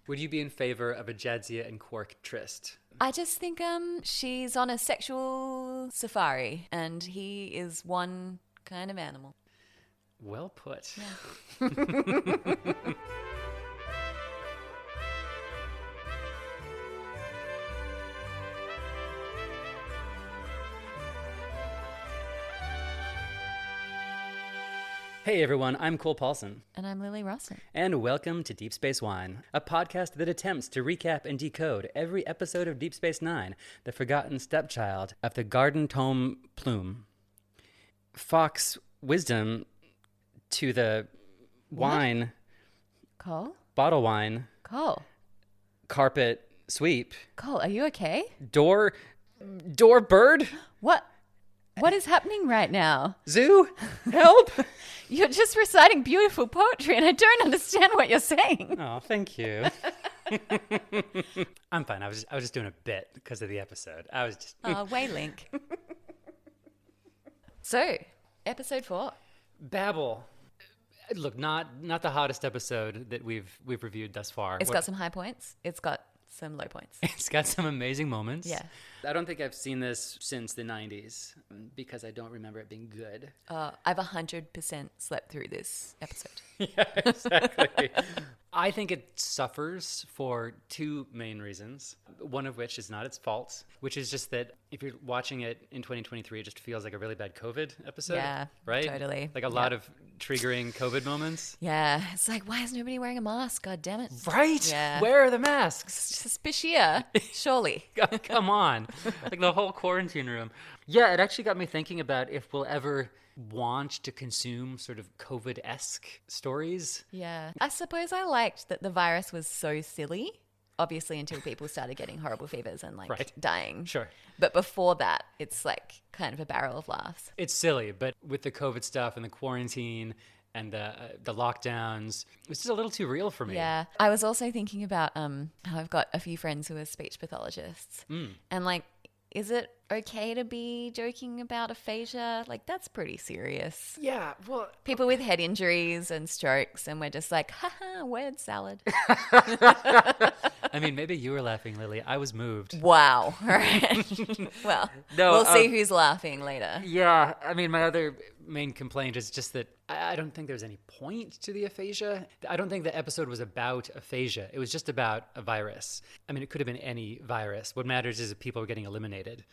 Would you be in favor of a Jadzia and Quark tryst? I just think she's on a sexual safari and he is one kind of animal. Well put. Yeah. Hey everyone, I'm Cole Paulson. And I'm Lily Rawson. And welcome to Deep Space Wine, a podcast that attempts to recap and decode every episode of Deep Space Nine, the forgotten stepchild of the Garden Tome Plume. Fox wisdom to the wine, Cole? bottle wine, Cole? carpet sweep, Cole, are you okay? door bird, What is happening right now? zoo, help. You're just reciting beautiful poetry and I don't understand what you're saying. Oh, thank you. I'm fine. I was just doing a bit because of the episode. I was just Waylink. So, episode 4. BABEL. Look, not the hottest episode that we've reviewed thus far. It's got some high points. It's got some low points. It's got some amazing moments. Yeah. I don't think I've seen this since the 90s because I don't remember it being good. I've 100% slept through this episode. Yeah, exactly. I think it suffers for two main reasons, one of which is not its fault, which is just that if you're watching it in 2023, it just feels like a really bad COVID episode. Yeah, right? totally. Like a lot of triggering COVID moments. Yeah, it's like, why is nobody wearing a mask? God damn it. Right? Yeah. Where are the masks? Suspicious, surely. Come on. Like the whole quarantine room. Yeah, it actually got me thinking about if we'll ever want to consume sort of COVID-esque stories. Yeah. I suppose I liked that the virus was so silly, obviously until people started getting horrible fevers and dying. Sure. But before that, it's like kind of a barrel of laughs. It's silly, but with the COVID stuff and the quarantine and the lockdowns, it's just a little too real for me. Yeah. I was also thinking about how I've got a few friends who are speech pathologists. And like, is it okay to be joking about aphasia? Like, that's pretty serious. Yeah, well... People with head injuries and strokes, and we're just like, haha, word salad. I mean, maybe you were laughing, Lily. I was moved. Wow. All right. Well, we'll see who's laughing later. Yeah, I mean, my other main complaint is just that I don't think there's any point to the aphasia. I don't think the episode was about aphasia. It was just about a virus. I mean, it could have been any virus. What matters is that people are getting eliminated.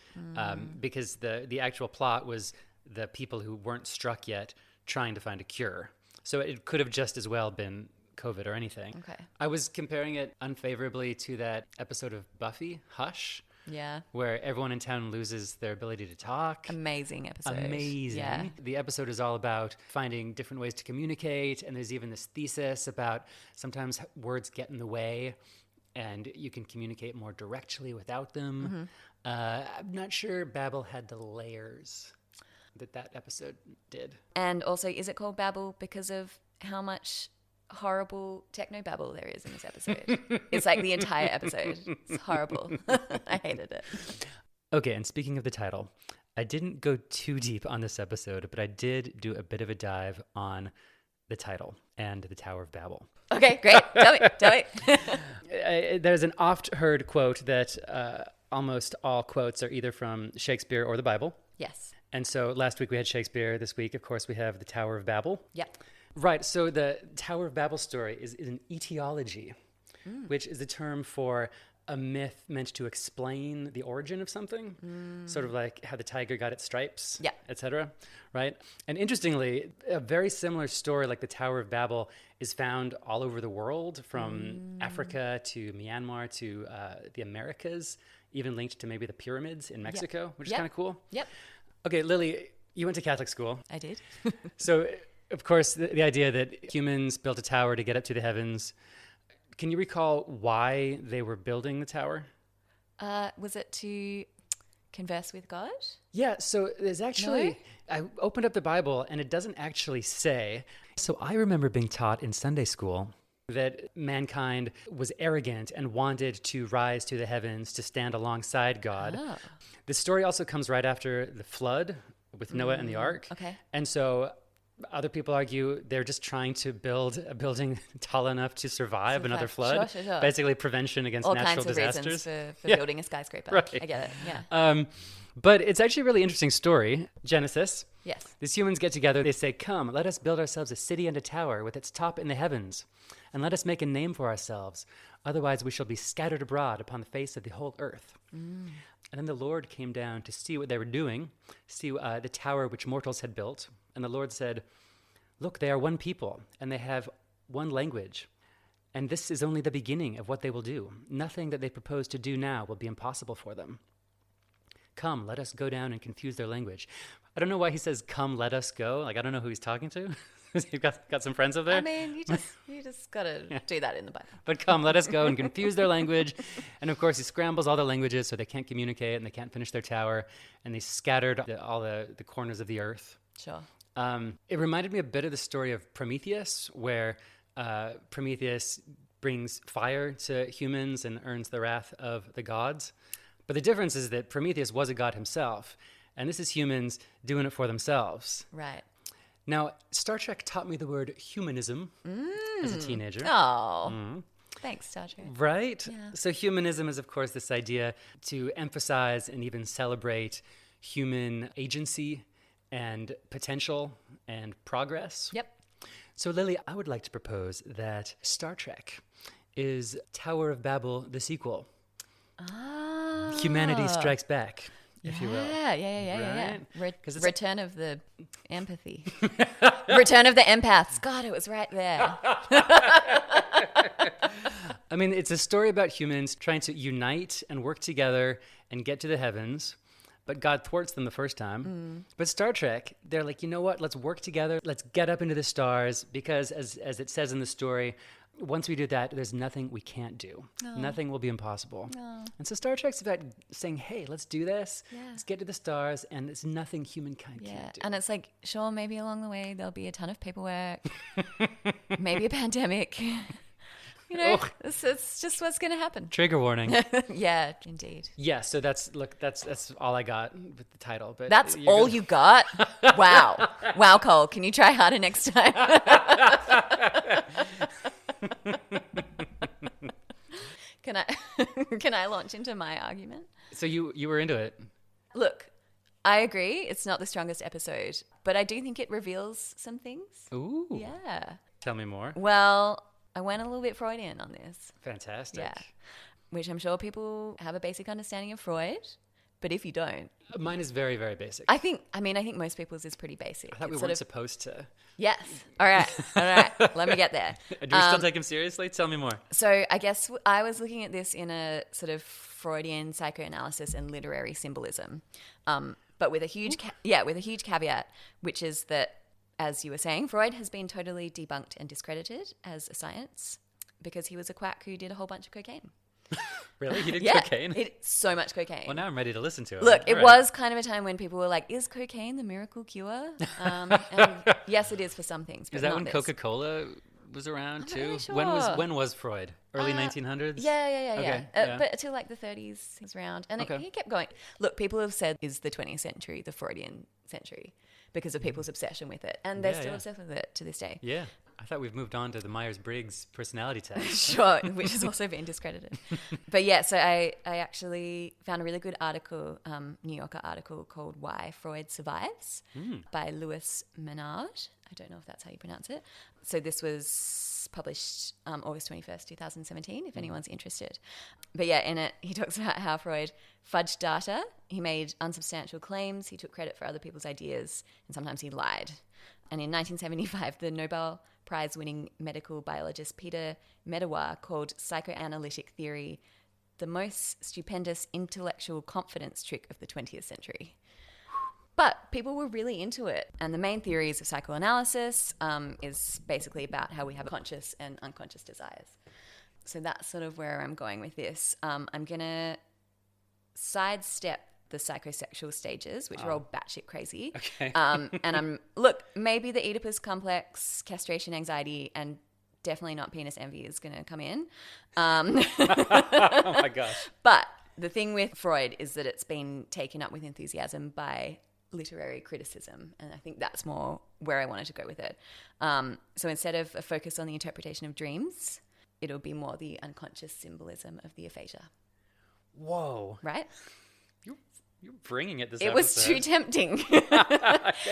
Because the actual plot was the people who weren't struck yet trying to find a cure. So it could have just as well been COVID or anything. Okay. I was comparing it unfavorably to that episode of Buffy, Hush, Yeah. where everyone in town loses their ability to talk. Amazing episode. Amazing. Yeah. The episode is all about finding different ways to communicate, and there's even this thesis about sometimes words get in the way and you can communicate more directly without them. I'm not sure BABEL had the layers that episode did. And also, is it called Babel because of how much horrible techno-babble there is in this episode? It's like the entire episode. It's horrible. I hated it. Okay, and speaking of the title, I didn't go too deep on this episode, but I did do a bit of a dive on the title and the Tower of Babel. Okay, great. Tell me. There's an oft-heard quote that almost all quotes are either from Shakespeare or the Bible. Yes. And so last week we had Shakespeare. This week, of course, we have the Tower of Babel. Yep. Right. So the Tower of Babel story is an etiology, which is a term for a myth meant to explain the origin of something, sort of like how the tiger got its stripes, etc. Right? And interestingly, a very similar story like the Tower of Babel is found all over the world, from Africa to Myanmar to the Americas, even linked to maybe the pyramids in Mexico, which is kind of cool. Yep. Okay, Lily, you went to Catholic school. I did. So, of course, the idea that humans built a tower to get up to the heavens. Can you recall why they were building the tower? Was it to converse with God? Yeah, so there's actually... No? I opened up the Bible, and it doesn't actually say. So I remember being taught in Sunday school that mankind was arrogant and wanted to rise to the heavens to stand alongside God. Oh. The story also comes right after the flood with Noah and the ark. Okay. And so Other people argue they're just trying to build a building tall enough to survive another flood. Sure. Basically prevention against All natural kinds of disasters. reasons for building a skyscraper. Right. I get it. Yeah. But it's actually a really interesting story. Genesis. Yes. These humans get together. They say, "Come, let us build ourselves a city and a tower with its top in the heavens, and let us make a name for ourselves. Otherwise we shall be scattered abroad upon the face of the whole earth." And then the Lord came down to see what they were doing, see the tower which mortals had built. And the Lord said, "Look, they are one people, and they have one language. And this is only the beginning of what they will do. Nothing that they propose to do now will be impossible for them. Come, let us go down and confuse their language." I don't know why he says, "Come, let us go." Like, I don't know who he's talking to. You've got some friends up there? I mean, you just got to do that in the Bible. But come, let us go and confuse their language. And of course, he scrambles all the languages so they can't communicate and they can't finish their tower. And they scattered all the corners of the earth. Sure. It reminded me a bit of the story of Prometheus, where Prometheus brings fire to humans and earns the wrath of the gods. But the difference is that Prometheus was a god himself, and this is humans doing it for themselves. Right. Now, Star Trek taught me the word humanism as a teenager. Oh, thanks, Star Trek. Right? Yeah. So humanism is, of course, this idea to emphasize and even celebrate human agency and potential and progress. Yep. So, Lily, I would like to propose that Star Trek is Tower of Babel, the sequel. Ah. Humanity Strikes Back, if you will. Yeah. Right? 'Cause it's Return of the empathy. Return of the empaths. God, it was right there. I mean, it's a story about humans trying to unite and work together and get to the heavens, but God thwarts them the first time. But Star Trek, they're like, you know what? Let's work together. Let's get up into the stars, because as it says in the story, once we do that, there's nothing we can't do. No. Nothing will be impossible. No. And so Star Trek's about saying, hey, let's do this. Yeah. Let's get to the stars, and there's nothing humankind Yeah. can't do. And it's like, sure, maybe along the way there'll be a ton of paperwork, maybe a pandemic. You know, it's just what's going to happen. Trigger warning. Yeah, indeed. Yeah, so that's all I got with the title. But That's all you got? Wow. Wow, Cole. Can you try harder next time? Can I launch into my argument? So you were into it. Look, I agree. It's not the strongest episode, but I do think it reveals some things. Ooh. Yeah. Tell me more. Well, I went a little bit Freudian on this. Fantastic. Yeah. Which I'm sure people have a basic understanding of Freud, but if you don't, Mine is very, very basic. I think most people's is pretty basic. I thought we It's weren't supposed to. Yes. All right. Let me get there. Do we still take him seriously? Tell me more. So I guess I was looking at this in a sort of Freudian psychoanalysis and literary symbolism, but with a huge caveat, which is that, as you were saying, Freud has been totally debunked and discredited as a science because he was a quack who did a whole bunch of cocaine. Really? He did Yeah, cocaine? so much cocaine. Well, now I'm ready to listen to it. Look, it All right. was kind of a time when people were like, is cocaine the miracle cure? And yes, it is for some things. But Is that not when this. Coca-Cola was around I'm too? not really When was Freud? Early 1900s? Yeah. Okay, yeah. But until like the 30s, he was around. And Okay. he kept going. Look, people have said, is the 20th century the Freudian century? Because of people's obsession with it. And they're Yeah, still yeah. obsessed with it to this day. Yeah. I thought we've moved on to the Myers-Briggs personality test. Sure, which has also been discredited. But yeah, so I actually found a really good article, New Yorker article called Why Freud Survives by Louis Menard. I don't know if that's how you pronounce it. So this was published August 21st, 2017, if anyone's interested. But yeah, in it, he talks about how Freud fudged data. He made unsubstantial claims. He took credit for other people's ideas, and sometimes he lied. And in 1975, the Nobel Prize-winning medical biologist Peter Medawar called psychoanalytic theory the most stupendous intellectual confidence trick of the 20th century. But people were really into it. And the main theories of psychoanalysis is basically about how we have conscious and unconscious desires. So that's sort of where I'm going with this. I'm going to sidestep the psychosexual stages, which are all batshit crazy. Okay. Look, maybe the Oedipus complex, castration anxiety, and definitely not penis envy is going to come in. Oh my gosh. But the thing with Freud is that it's been taken up with enthusiasm by literary criticism. And I think that's more where I wanted to go with it. So instead of a focus on the interpretation of dreams, it'll be more the unconscious symbolism of the aphasia. Whoa. Right? You're bringing it this It episode. was too tempting.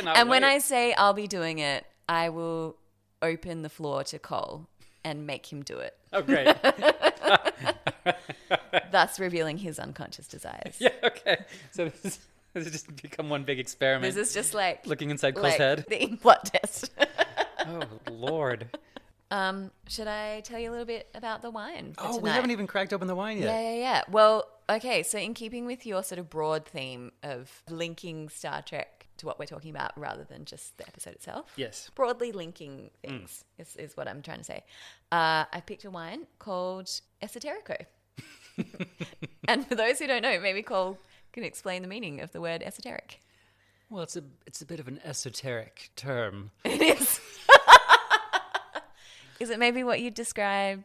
And when I say I'll be doing it, I will open the floor to Cole and make him do it. Oh, great. Thus revealing his unconscious desires. Yeah, okay. So this has just become one big experiment. This is just like looking inside Cole's head. the ink blot test. Oh, Lord. Should I tell you a little bit about the wine for Oh, we tonight? haven't even cracked open the wine yet. Yeah. Well, okay, so in keeping with your sort of broad theme of linking Star Trek to what we're talking about rather than just the episode itself. Yes. Broadly linking things is what I'm trying to say. I picked a wine called Esoterico. And for those who don't know, maybe Cole can explain the meaning of the word esoteric. Well, it's a bit of an esoteric term. It is. Is it maybe what you'd describe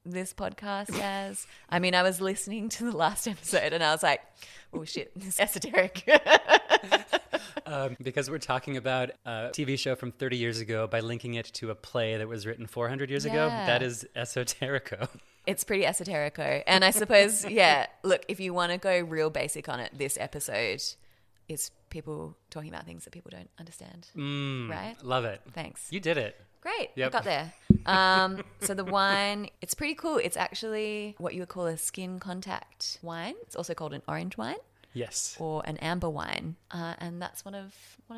this podcast as? I mean, I was listening to the last episode and I was like, oh shit, it's esoteric. Because we're talking about a TV show from 30 years ago by linking it to a play that was written 400 years ago. Yeah. That is Esoterico. It's pretty esoterico. And I suppose, yeah, look, if you want to go real basic on it, this episode is people talking about things that people don't understand. Right? Love it. Thanks. You did it. Great. Yep. I got there. So the wine, it's pretty cool. It's actually what you would call a skin contact wine. It's also called an orange wine Yes. or an amber wine. And that's one of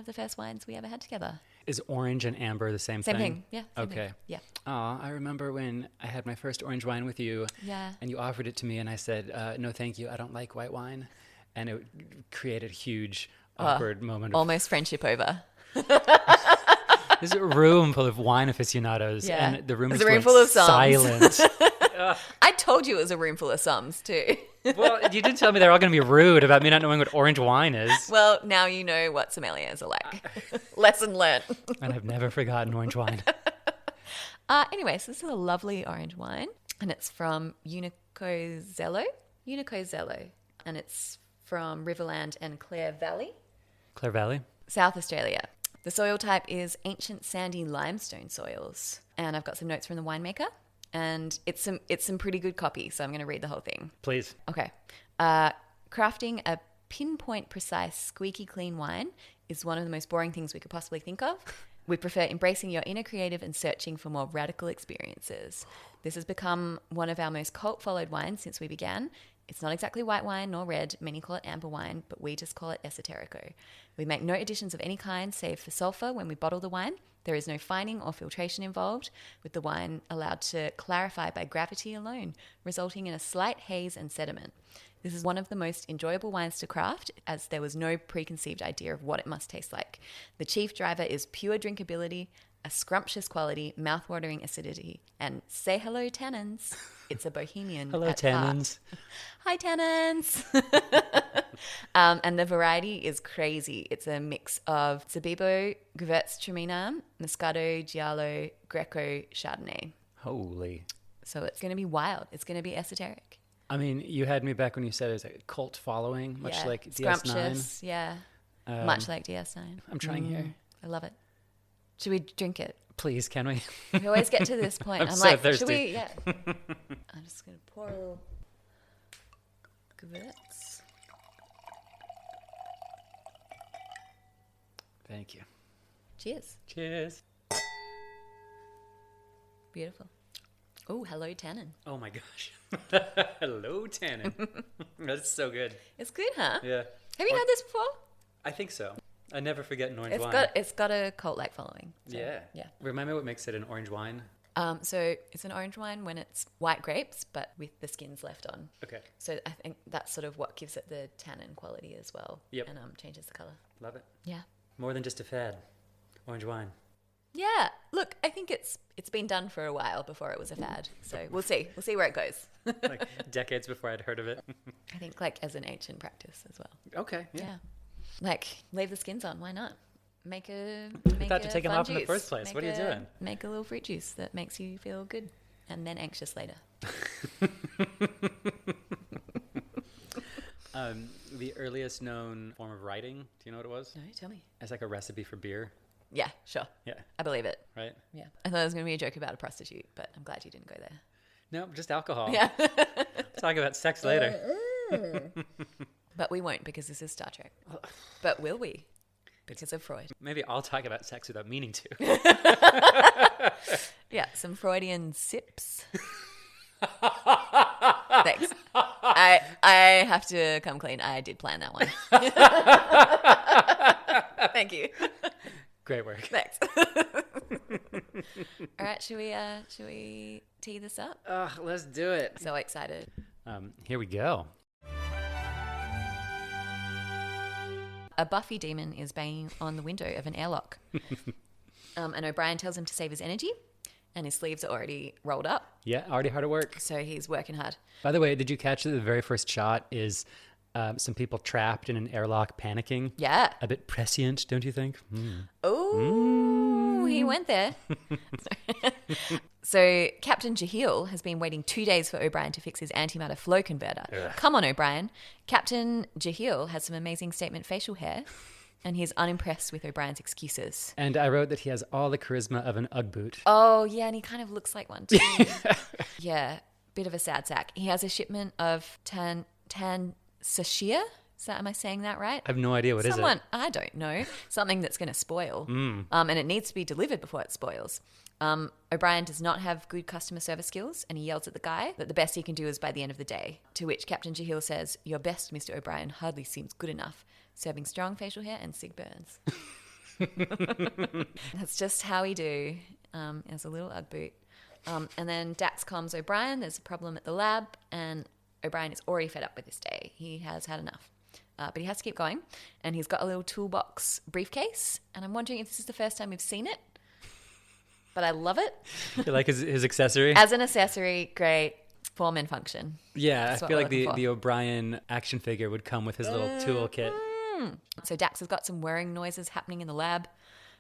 the first wines we ever had together. Is orange and amber the same thing? Same thing. Yeah. Same Okay. thing. Yeah. Oh, I remember when I had my first orange wine with you. Yeah. And you offered it to me and I said, no, thank you. I don't like white wine. And it created a huge awkward moment. Almost friendship over. There's a room full of wine aficionados, Yeah. and the room There's just a room went full of Psalms. silent. I told you it was a room full of sums too. Well, you did tell me they're all going to be rude about me not knowing what orange wine is, Well, now you know what sommeliers are like. Lesson learned. and I've never forgotten orange wine. Anyway, so this is a lovely orange wine, and it's from Unico Zelo. Unico Zelo, and it's from Riverland and Clare Valley, Clare Valley? South Australia. The soil type is ancient sandy limestone soils, and I've got some notes from the winemaker, and it's some pretty good copy, so I'm going to read the whole thing. Please. Okay. Crafting a pinpoint precise, squeaky clean wine is one of the most boring things we could possibly think of. We prefer embracing your inner creative and searching for more radical experiences. This has become one of our most cult-followed wines since we began. It's not exactly white wine nor red. Many call it amber wine, but we just call it Esoterico. We make no additions of any kind save for sulfur when we bottle the wine. There is no fining or filtration involved, with the wine allowed to clarify by gravity alone, resulting in a slight haze and sediment. This is one of the most enjoyable wines to craft, as there was no preconceived idea of what it must taste like. The chief driver is pure drinkability, a scrumptious quality, mouth-watering acidity, and say hello, tannins. It's a bohemian. Hello, at heart. tannins. Hi, tannins. And the variety is crazy. It's a mix of Zabebo, Gewürztraminer, Moscato, Giallo, Greco, Chardonnay. Holy. So it's going to be wild. It's going to be esoteric. I mean, you had me back when you said it was a cult following, much like DS9. Scrumptious, yeah. Much like DS9. I'm trying here. I love it. Should we drink it? Please, can we? We always get to this point. I'm I'm so like, thirsty. should we? Yeah. I'm just going to pour a little Gewürz. Thank you. Cheers. Cheers. Beautiful. Oh, hello, tannin. Oh my gosh. Hello, tannin. That's so good. It's good, huh? Yeah. Have you had this before? I think so. I never forget an orange wine. It's got a cult-like following. So, Yeah. Remind me what makes it an orange wine. So it's an orange wine when it's white grapes, but with the skins left on. Okay. So I think that's sort of what gives it the tannin quality as well. Yep. And changes the color. Love it. Yeah. More than just a fad. Orange wine. Yeah. Look, I think it's been done for a while before it was a fad. So we'll see. We'll see where it goes. Like decades before I'd heard of it. I think like as an ancient practice as well. Okay. Yeah. Like leave the skins on. Why not? Make a thought to take them fun off in the juice. first place. What are you doing? Make a little fruit juice that makes you feel good and then anxious later. The earliest known form of writing, do you know what it was? No, tell me. It's like a recipe for beer. Yeah, sure. Yeah. I believe it. Right? Yeah. I thought it was going to be a joke about a prostitute, but I'm glad you didn't go there. No, just alcohol. Yeah. Talk about sex later. But we won't because this is Star Trek. But will we? Because of Freud. Maybe I'll talk about sex without meaning to. Yeah, some Freudian sips. Thanks. I have to come clean. I did plan that one. Thank you. Great work. Thanks. All right, should we tee this up? Let's do it. So excited. Here we go. A Buffy demon is banging on the window of an airlock. And O'Brien tells him to save his energy, and his sleeves are already rolled up. Yeah, already hard at work. So he's working hard. By the way, did you catch that the very first shot is some people trapped in an airlock panicking? Yeah. A bit prescient, don't you think? Oh, he went there. So Captain Jahil has been waiting 2 days for O'Brien to fix his antimatter flow converter. Ugh. Come on, O'Brien. Captain Jahil has some amazing statement facial hair, and he's unimpressed with O'Brien's excuses. And I wrote that he has all the charisma of an Ugg boot. Oh, yeah, and he kind of looks like one too. Yeah, bit of a sad sack. He has a shipment of tan sashia. Am I saying that right? I have no idea. What is it? I don't know. Something that's going to spoil. And it needs to be delivered before it spoils. O'Brien does not have good customer service skills, and he yells at the guy that the best he can do is by the end of the day. To which Captain Jahil says, "Your best, Mr. O'Brien, hardly seems good enough. Serving strong facial hair and sig burns." That's just how we do as a little Ugg boot. And then Dax calms O'Brien. There's a problem at the lab, and O'Brien is already fed up with this day. He has had enough. But he has to keep going, and he's got a little toolbox briefcase, and I'm wondering if this is the first time we've seen it. But I love it. You like his accessory? As an accessory, great form and function. Yeah, That's I feel like the O'Brien action figure would come with his little toolkit. So Dax has got some whirring noises happening in the lab.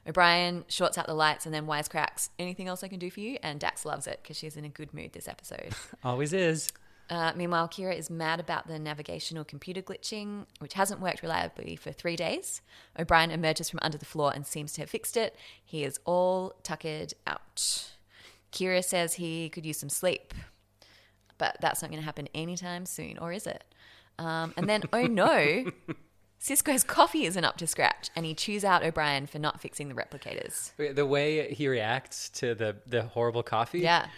O'Brien shorts out the lights and then wisecracks, "Anything else I can do for you?" And Dax loves it because she's in a good mood this episode. Always is. Meanwhile, Kira is mad about the navigational computer glitching, which hasn't worked reliably for 3 days. O'Brien emerges from under the floor and seems to have fixed it. He is all tuckered out. Kira says he could use some sleep, but that's not going to happen anytime soon, or is it? And then, oh no, Sisko's coffee isn't up to scratch, and he chews out O'Brien for not fixing the replicators. The way he reacts to the horrible coffee. Yeah.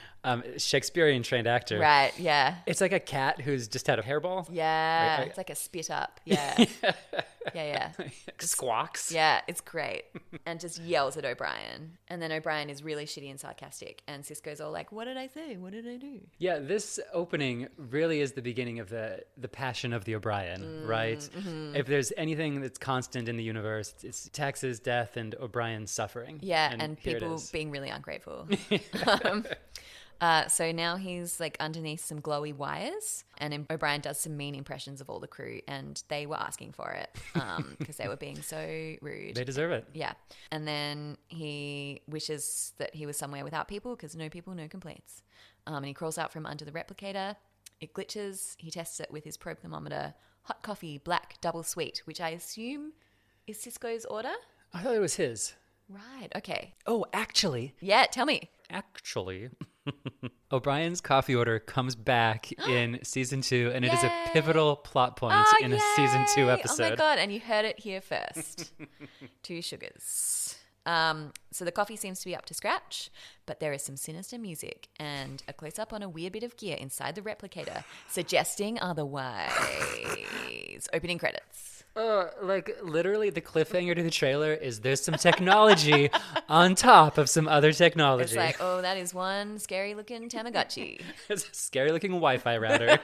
Shakespearean trained actor. Right, yeah. It's like a cat who's just had a hairball. Yeah, it's like a spit up. Yeah. Yeah. Squawks. Yeah, it's great. And just yells at O'Brien. And then O'Brien is really shitty and sarcastic. And Sisko's all like, "What did I say? What did I do?" Yeah, this opening really is the beginning of the passion of the O'Brien, right? Mm-hmm. If there's anything that's constant in the universe, it's Tax's death and O'Brien's suffering. Yeah, and people being really ungrateful. So now he's like underneath some glowy wires, and O'Brien does some mean impressions of all the crew, and they were asking for it because they were being so rude. They deserve it. Yeah. And then he wishes that he was somewhere without people because no people, no complaints. And he crawls out from under the replicator. It glitches. He tests it with his probe thermometer. Hot coffee, black, double sweet, which I assume is Sisko's order. I thought it was his. Right. Okay. Oh, actually. Yeah, tell me. Actually, O'Brien's coffee order comes back in season 2, and it is a pivotal plot point in a season 2 episode. Oh my God, and you heard it here first. 2 sugars. So the coffee seems to be up to scratch, but there is some sinister music and a close-up on a weird bit of gear inside the replicator, suggesting otherwise. Opening credits. Like literally the cliffhanger to the trailer is there's some technology on top of some other technology. It's like, oh, that is one scary-looking Tamagotchi. It's a scary-looking Wi-Fi router.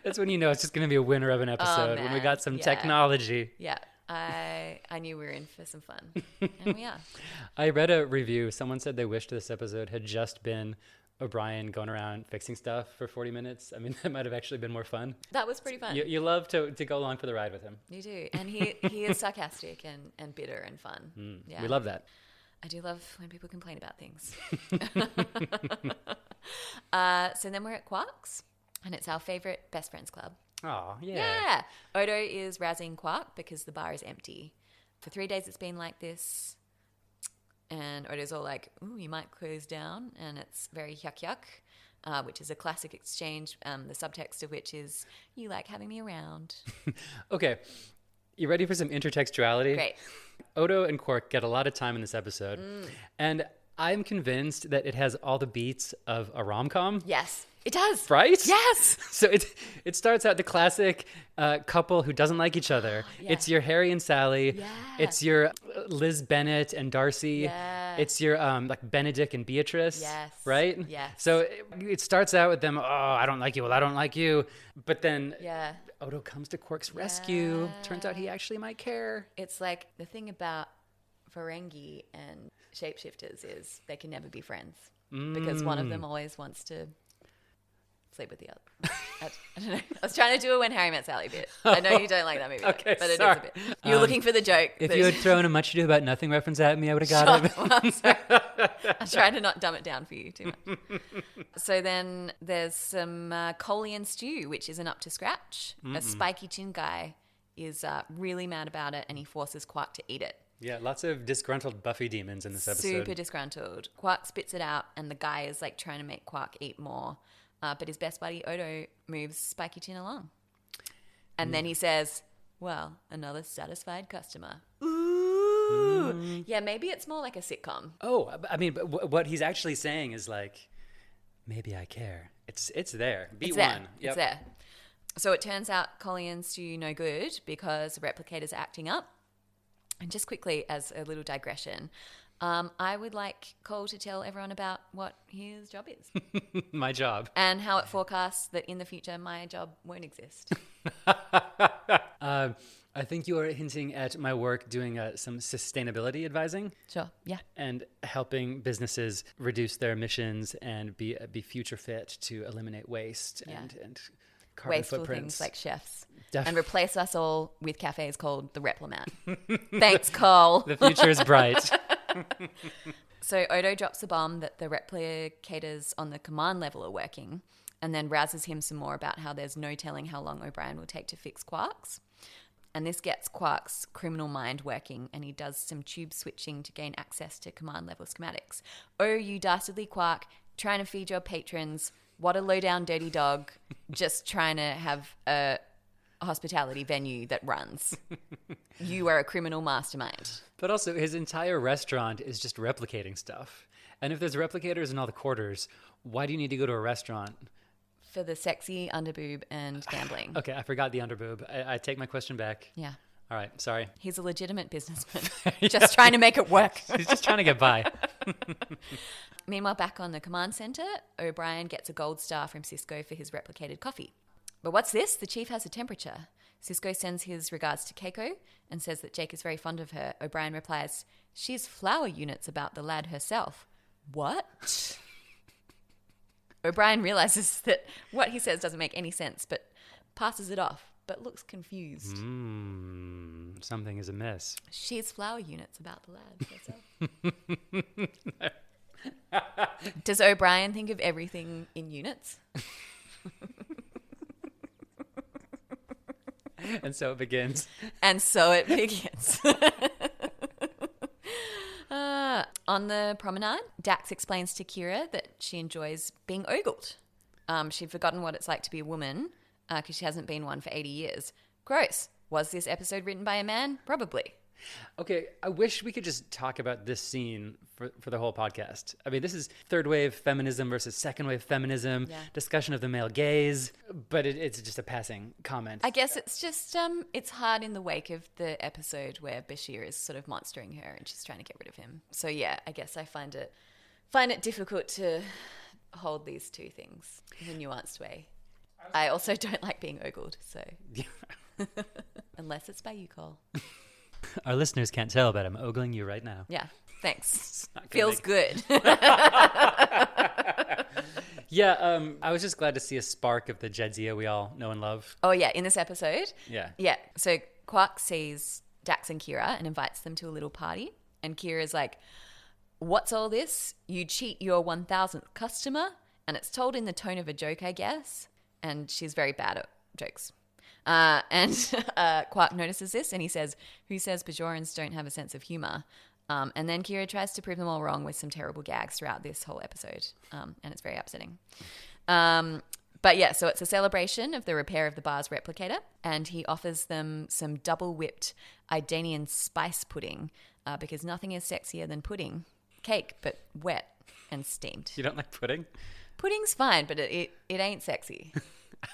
That's when you know it's just going to be a winner of an episode, when we got some technology. Yeah. I knew we were in for some fun, and we are. I read a review. Someone said they wished this episode had just been O'Brien going around fixing stuff for 40 minutes. I mean, that might have actually been more fun. That was pretty fun. You love to go along for the ride with him. You do. And he is sarcastic and bitter and fun. Yeah. We love that. I do love when people complain about things. So then we're at Quark's, and it's our favorite best friends club. Oh, yeah. Yeah. Odo is rousing Quark because the bar is empty. For 3 days it's been like this. And Odo's all like, ooh, you might close down. And it's very yuck, which is a classic exchange, the subtext of which is, you like having me around. Okay. You ready for some intertextuality? Great. Odo and Quark get a lot of time in this episode. And I'm convinced that it has all the beats of a rom-com. Yes, it does. Right? Yes. So it starts out the classic couple who doesn't like each other. Yeah. It's your Harry and Sally. Yeah. It's your Liz Bennet and Darcy. Yeah. It's your like Benedict and Beatrice. Yes. Right? Yes. So it starts out with them, oh, I don't like you. Well, I don't like you. But then Yeah. Odo comes to Quark's rescue. Turns out he actually might care. It's like the thing about Ferengi and shapeshifters is they can never be friends because one of them always wants to sleep with the other. I don't know. I was trying to do a When Harry Met Sally bit. I know you don't like that movie, Okay, but it is sorry. a bit. You were looking for the joke. If you had thrown a Much Ado About Nothing reference at me, I would have got it. I'm sorry. I tried to not dumb it down for you too much. So then there's some Colian stew, which isn't up to scratch. A spiky chin guy is really mad about it, and he forces Quark to eat it. Yeah, lots of disgruntled Buffy demons in this episode. Super disgruntled. Quark spits it out, and the guy is like trying to make Quark eat more. But his best buddy Odo moves Spiky Chin along. And then he says, well, another satisfied customer. Ooh. Yeah, maybe it's more like a sitcom. Oh, I mean, but what he's actually saying is like, maybe I care. It's there. Beat It's there. one. Yep. It's there. So it turns out Colian's do no good because the replicators are acting up. And just quickly, as a little digression, I would like Cole to tell everyone about what his job is. My job. And how it forecasts that in the future my job won't exist. I think you are hinting at my work doing some sustainability advising. Sure, yeah. And helping businesses reduce their emissions and be future fit to eliminate waste and carbon Wasteful footprints. things like chefs. Def- And replace us all with cafes called the Replimat. Thanks, Cole. The future is bright. So Odo drops a bomb that the replicators on the command level are working, and then rouses him some more about how there's no telling how long O'Brien will take to fix Quark's. And this gets Quark's criminal mind working, and he does some tube switching to gain access to command level schematics. Oh, you dastardly Quark, trying to feed your patrons. What a low-down dirty dog, just trying to have a hospitality venue that runs. You are a criminal mastermind. But also, his entire restaurant is just replicating stuff. And if there's replicators in all the quarters, why do you need to go to a restaurant? For the sexy underboob and gambling. Okay, I forgot the underboob. I take my question back. Yeah. All right, sorry. He's a legitimate businessman, just trying to make it work. He's just trying to get by. Meanwhile, back on the command center, O'Brien gets a gold star from Cisco for his replicated coffee. But what's this? The chief has a temperature. Cisco sends his regards to Keiko and says that Jake is very fond of her. O'Brien replies, she's flower units about the lad herself. What? O'Brien realizes that what he says doesn't make any sense, but passes it off, but looks confused. Something is amiss. She's flower units about the lad herself. Does O'Brien think of everything in units? And so it begins. And so it begins. On the promenade, Dax explains to Kira that she enjoys being ogled. She'd forgotten what it's like to be a woman because she hasn't been one for 80 years. Gross. Was this episode written by a man? Probably. Okay, I wish we could just talk about this scene for the whole podcast. I mean, this is third wave feminism versus second wave feminism, discussion of the male gaze, but it's just a passing comment. I guess it's just, it's hard in the wake of the episode where Bashir is sort of monstering her and she's trying to get rid of him. So yeah, I guess I find it difficult to hold these two things in a nuanced way. I also don't like being ogled, so. Unless it's by you, Cole. Our listeners can't tell, but I'm ogling you right now. Yeah, thanks. Feels good. Yeah, I was just glad to see a spark of the Jedzia we all know and love. Oh, yeah, in this episode. Yeah. Yeah, so Quark sees Dax and Kira and invites them to a little party. And Kira's like, what's all this? You cheat your 1000th customer? And it's told in the tone of a joke, I guess. And she's very bad at jokes. And Quark notices this and he says, who says Bajorans don't have a sense of humour? And then Kira tries to prove them all wrong with some terrible gags throughout this whole episode. And it's very upsetting. But yeah, so it's a celebration of the repair of the bar's replicator, and he offers them some double whipped Idanian spice pudding because nothing is sexier than pudding. Cake, but wet and steamed. You don't like pudding? Pudding's fine, but it ain't sexy.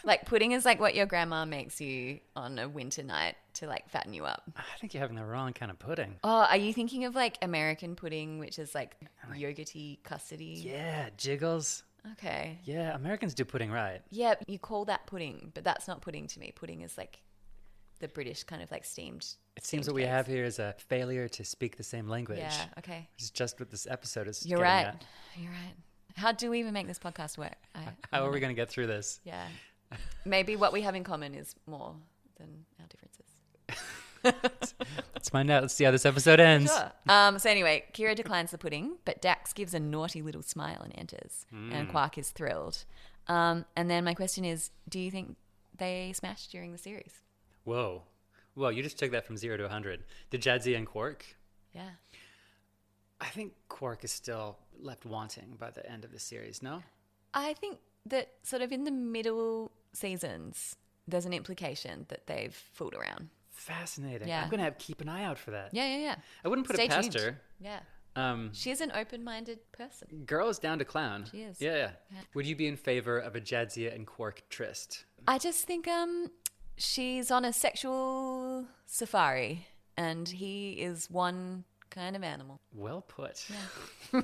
Like pudding is like what your grandma makes you on a winter night to like fatten you up. I think you're having the wrong kind of pudding. Oh, are you thinking of like American pudding, which is like yogurty, custardy? Yeah, jiggles. Okay. Yeah, Americans do pudding right. Yeah, you call that pudding, but that's not pudding to me. Pudding is like the British kind of like steamed. It seems what we have here is a failure to speak the same language. Yeah, okay. Which is just what this episode is You're getting right. at. You're right. How do we even make this podcast work? How are we going to get through this? Yeah. Maybe what we have in common is more than our differences. Let's find out. Let's see how this episode ends. Sure. So anyway, Kira declines the pudding, but Dax gives a naughty little smile and enters. And Quark is thrilled. And then my question is, do you think they smashed during the series? Whoa. Well, you just took that from 0 to 100. Did Jadzia and Quark? Yeah. I think Quark is still left wanting by the end of the series, no? I think that sort of in the middle seasons, there's an implication that they've fooled around. Fascinating. Yeah. I'm going to keep an eye out for that. Yeah. I wouldn't put Stay it past tuned. her. Yeah. She's an open-minded person. Girl is down to clown. She is. Yeah. Would you be in favor of a Jadzia and Quark tryst? I just think she's on a sexual safari and he is one kind of animal. Well put. Yeah.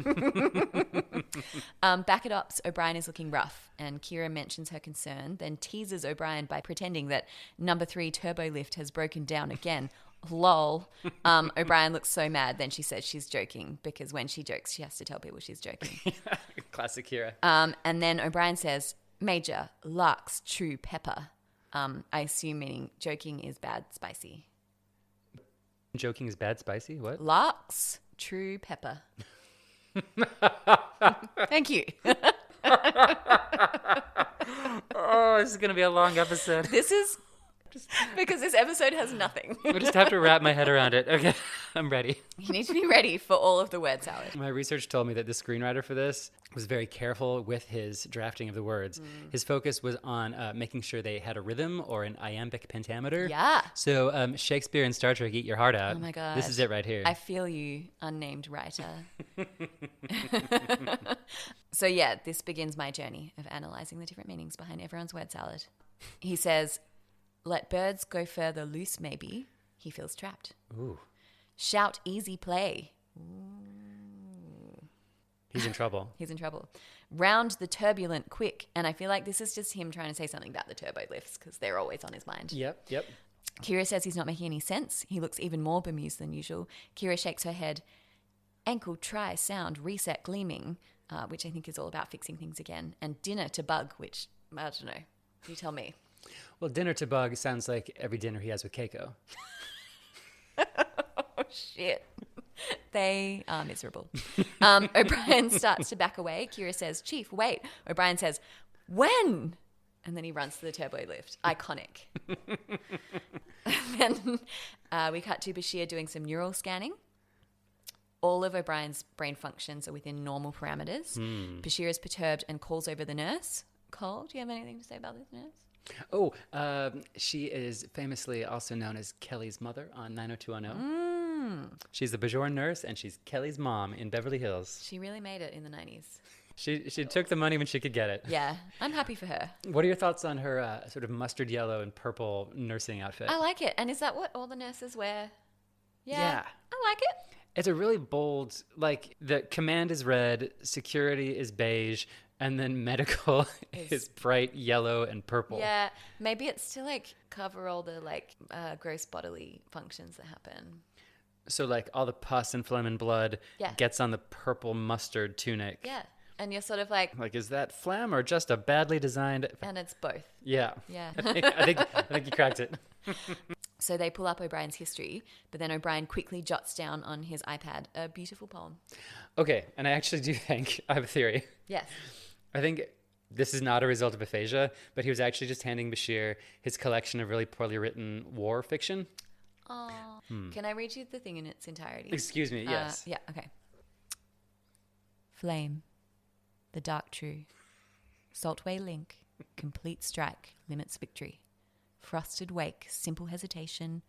Back at Ops, O'Brien is looking rough and Kira mentions her concern, then teases O'Brien by pretending that number 3 turbo lift has broken down again. Lol. O'Brien looks so mad, then she says she's joking because when she jokes, she has to tell people she's joking. Classic Kira. And then O'Brien says, Major, Lark's true pepper. I assume meaning joking is bad spicy. Joking is bad spicy? What? Lark's true pepper. Thank you. Oh, this is going to be a long episode. This is because this episode has nothing. I just have to wrap my head around it. Okay, I'm ready. You need to be ready for all of the word salad. My research told me that the screenwriter for this was very careful with his drafting of the words. His focus was on making sure they had a rhythm or an iambic pentameter. Yeah. So Shakespeare and Star Trek, eat your heart out. Oh my God. This is it right here. I feel you, unnamed writer. So yeah, this begins my journey of analysing the different meanings behind everyone's word salad. He says, let birds go further loose maybe. He feels trapped. Ooh. Shout easy play. He's in trouble. He's in trouble. Round the turbulent quick. And I feel like this is just him trying to say something about the turbo lifts because they're always on his mind. Yep. Kira says he's not making any sense. He looks even more bemused than usual. Kira shakes her head. Ankle, try, sound, reset, gleaming, which I think is all about fixing things again. And dinner to bug, which, I don't know. You tell me. Well, dinner to bug sounds like every dinner he has with Keiko. Oh, shit. They are miserable. O'Brien starts to back away. Kira says, Chief, wait. O'Brien says, when? And then he runs to the turbo lift. Iconic. Then we cut to Bashir doing some neural scanning. All of O'Brien's brain functions are within normal parameters. Bashir is perturbed and calls over the nurse. Cole, do you have anything to say about this nurse? Oh, she is famously also known as Kelly's mother on 90210. She's the Bajoran nurse, and she's Kelly's mom in Beverly Hills. She really made it in the 90s. She took the money when she could get it. Yeah, I'm happy for her. What are your thoughts on her sort of mustard yellow and purple nursing outfit? I like it. And is that what all the nurses wear? Yeah. I like it. It's a really bold, like, the command is red, security is beige, and then medical is bright yellow and purple. Yeah, maybe it's to like cover all the like gross bodily functions that happen. So like all the pus and phlegm and blood gets on the purple mustard tunic. Yeah, and you're sort of like, is that phlegm or just a badly designed? And it's both. Yeah. Yeah. I think you cracked it. So they pull up O'Brien's history, but then O'Brien quickly jots down on his iPad a beautiful poem. Okay, and I actually do think I have a theory. Yes. I think this is not a result of aphasia, but he was actually just handing Bashir his collection of really poorly written war fiction. Oh, can I read you the thing in its entirety? Excuse me, yes. Yeah, okay. Flame, the dark true. Saltway link, complete strike, limits victory. Frosted wake, simple hesitation.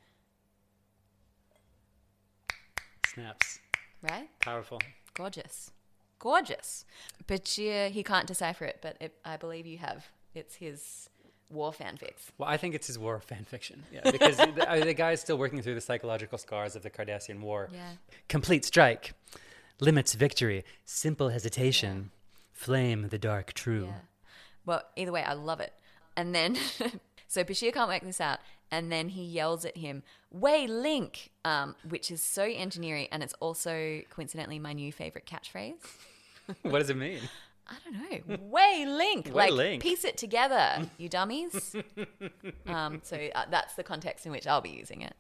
Snaps. Right? Powerful. Gorgeous. Gorgeous. Bashir, he can't decipher it, but I believe you have. It's his war fanfics. Well, I think it's his war fan fiction. Yeah, because the guy is still working through the psychological scars of the Cardassian War. Yeah. Complete strike. Limits victory. Simple hesitation. Flame the dark true. Yeah. Well, either way, I love it. And then, so Bashir can't work this out. And then he yells at him, "Way Link," which is so engineering. And it's also, coincidentally, my new favorite catchphrase. What does it mean? I don't know. Way Link. Way like, Link. Piece it together, you dummies. So that's the context in which I'll be using it.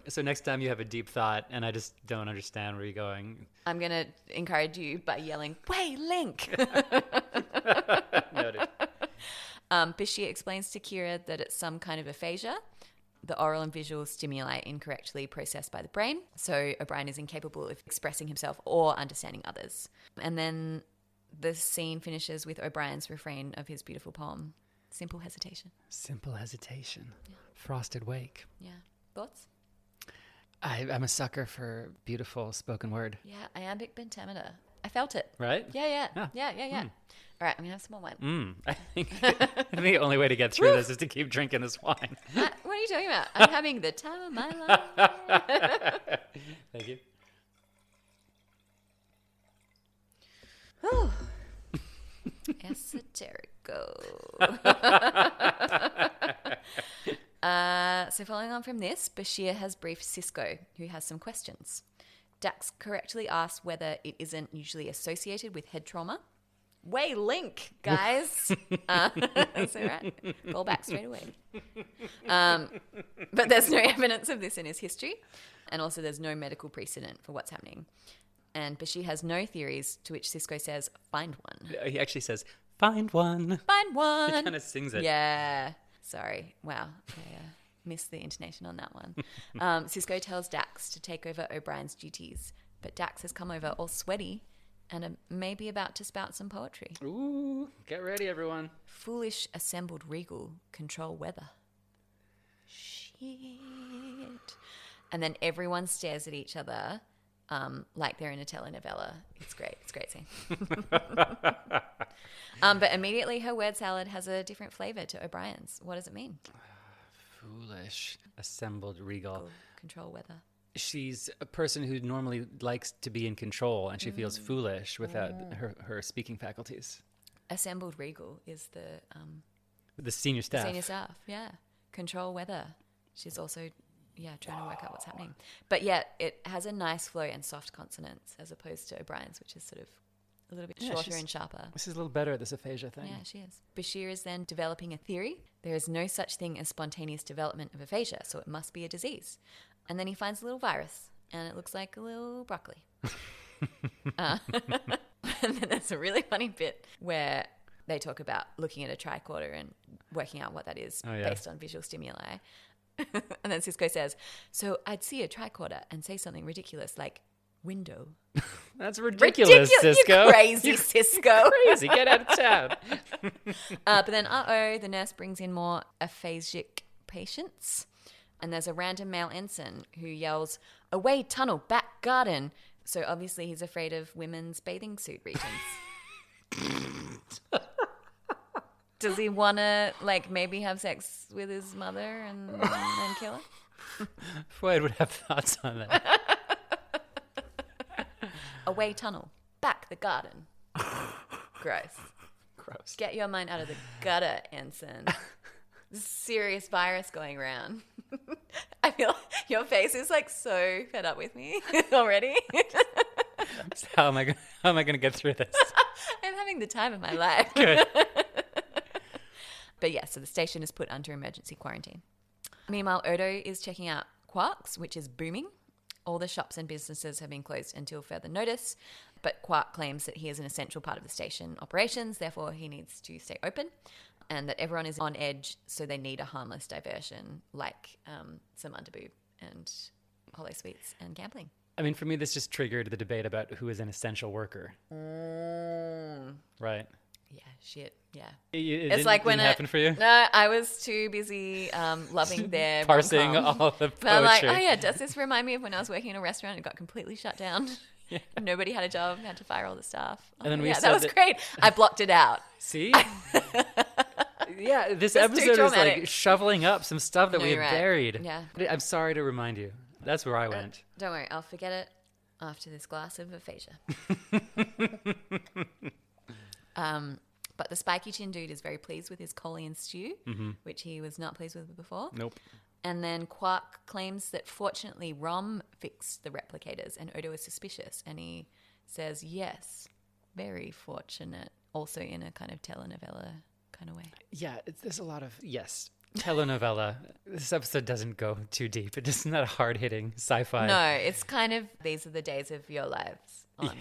So next time you have a deep thought and I just don't understand where you're going. I'm going to encourage you by yelling, "Way Link." Noted. Bashir explains to Kira that it's some kind of aphasia, the oral and visual stimuli incorrectly processed by the brain. So O'Brien is incapable of expressing himself or understanding others. And then the scene finishes with O'Brien's refrain of his beautiful poem, Simple Hesitation. Simple hesitation. Yeah. Frosted wake. Yeah. Thoughts? I'm a sucker for beautiful spoken word. Yeah, iambic pentameter. I felt it. Right? Yeah. Ah. Yeah. All right, I'm going to have some more wine. I think the only way to get through this is to keep drinking this wine. What are you talking about? I'm having the time of my life. Thank you. Whew. Esoterico. So following on from this, Bashir has briefed Sisko, who has some questions. Dax correctly asks whether it isn't usually associated with head trauma. Way Link, guys. That's all right. Call back straight away. But there's no evidence of this in his history. And also there's no medical precedent for what's happening. And Bashir has no theories, to which Sisko says, "Find one." He actually says, "Find one." Find one. He kind of sings it. Yeah. Sorry. Wow. I missed the intonation on that one. Sisko tells Dax to take over O'Brien's duties. But Dax has come over all sweaty and maybe about to spout some poetry. Ooh, get ready, everyone. Foolish assembled regal control weather. Shit. And then everyone stares at each other like they're in a telenovela. It's great. It's a great scene. But immediately her word salad has a different flavor to O'Brien's. What does it mean? Foolish assembled regal. Control weather. She's a person who normally likes to be in control, and she feels foolish without her speaking faculties. Assembled regal is The senior staff. Senior staff, yeah. Control weather. She's also, trying to work out what's happening. But yet it has a nice flow and soft consonants as opposed to O'Brien's, which is sort of a little bit shorter and sharper. This is a little better at this aphasia thing. Yeah, she is. Bashir is then developing a theory. There is no such thing as spontaneous development of aphasia, so it must be a disease. And then he finds a little virus, and it looks like a little broccoli. And then there's a really funny bit where they talk about looking at a tricorder and working out what that is based on visual stimuli. And then Sisko says, "So I'd see a tricorder and say something ridiculous like window." That's ridiculous, Sisko. You crazy, Sisko. Crazy. Get out of town. But then, the nurse brings in more aphasic patients. And there's a random male ensign who yells, "Away tunnel, back garden." So obviously he's afraid of women's bathing suit regions. Does he want to, maybe have sex with his mother and kill her? Freud would have thoughts on that. Away tunnel, back the garden. Gross. Get your mind out of the gutter, ensign. Serious virus going around. I feel your face is so fed up with me already. So how am I going to get through this? I'm having the time of my life. Good. But so the station is put under emergency quarantine. Meanwhile, Odo is checking out quarks, which is booming. All the shops and businesses have been closed until further notice, but Quark claims that he is an essential part of the station operations, therefore he needs to stay open, and that everyone is on edge, so they need a harmless diversion like some underboob and hollow sweets and gambling. I mean, for me, this just triggered the debate about who is an essential worker. Right. Yeah, shit. Yeah. It's like when it happened for you? No, I was too busy loving their parsing rom-com. all the poetry. But I'm like, oh yeah, does this remind me of when I was working in a restaurant and it got completely shut down? Yeah. Nobody had a job, had to fire all the staff. And then that was great. I blocked it out. See? Yeah, this episode is like shoveling up some stuff that we had buried. Yeah. I'm sorry to remind you. That's where I went. Don't worry, I'll forget it after this glass of aphasia. But the spiky chin dude is very pleased with his Colian stew, which he was not pleased with before. Nope. And then Quark claims that fortunately Rom fixed the replicators, and Odo is suspicious. And he says, yes, very fortunate, also in a kind of telenovela kind of way. Yeah, there's a lot of, yes, telenovela. This episode doesn't go too deep. It's not a hard-hitting sci-fi. No, it's kind of, these are the days of your lives on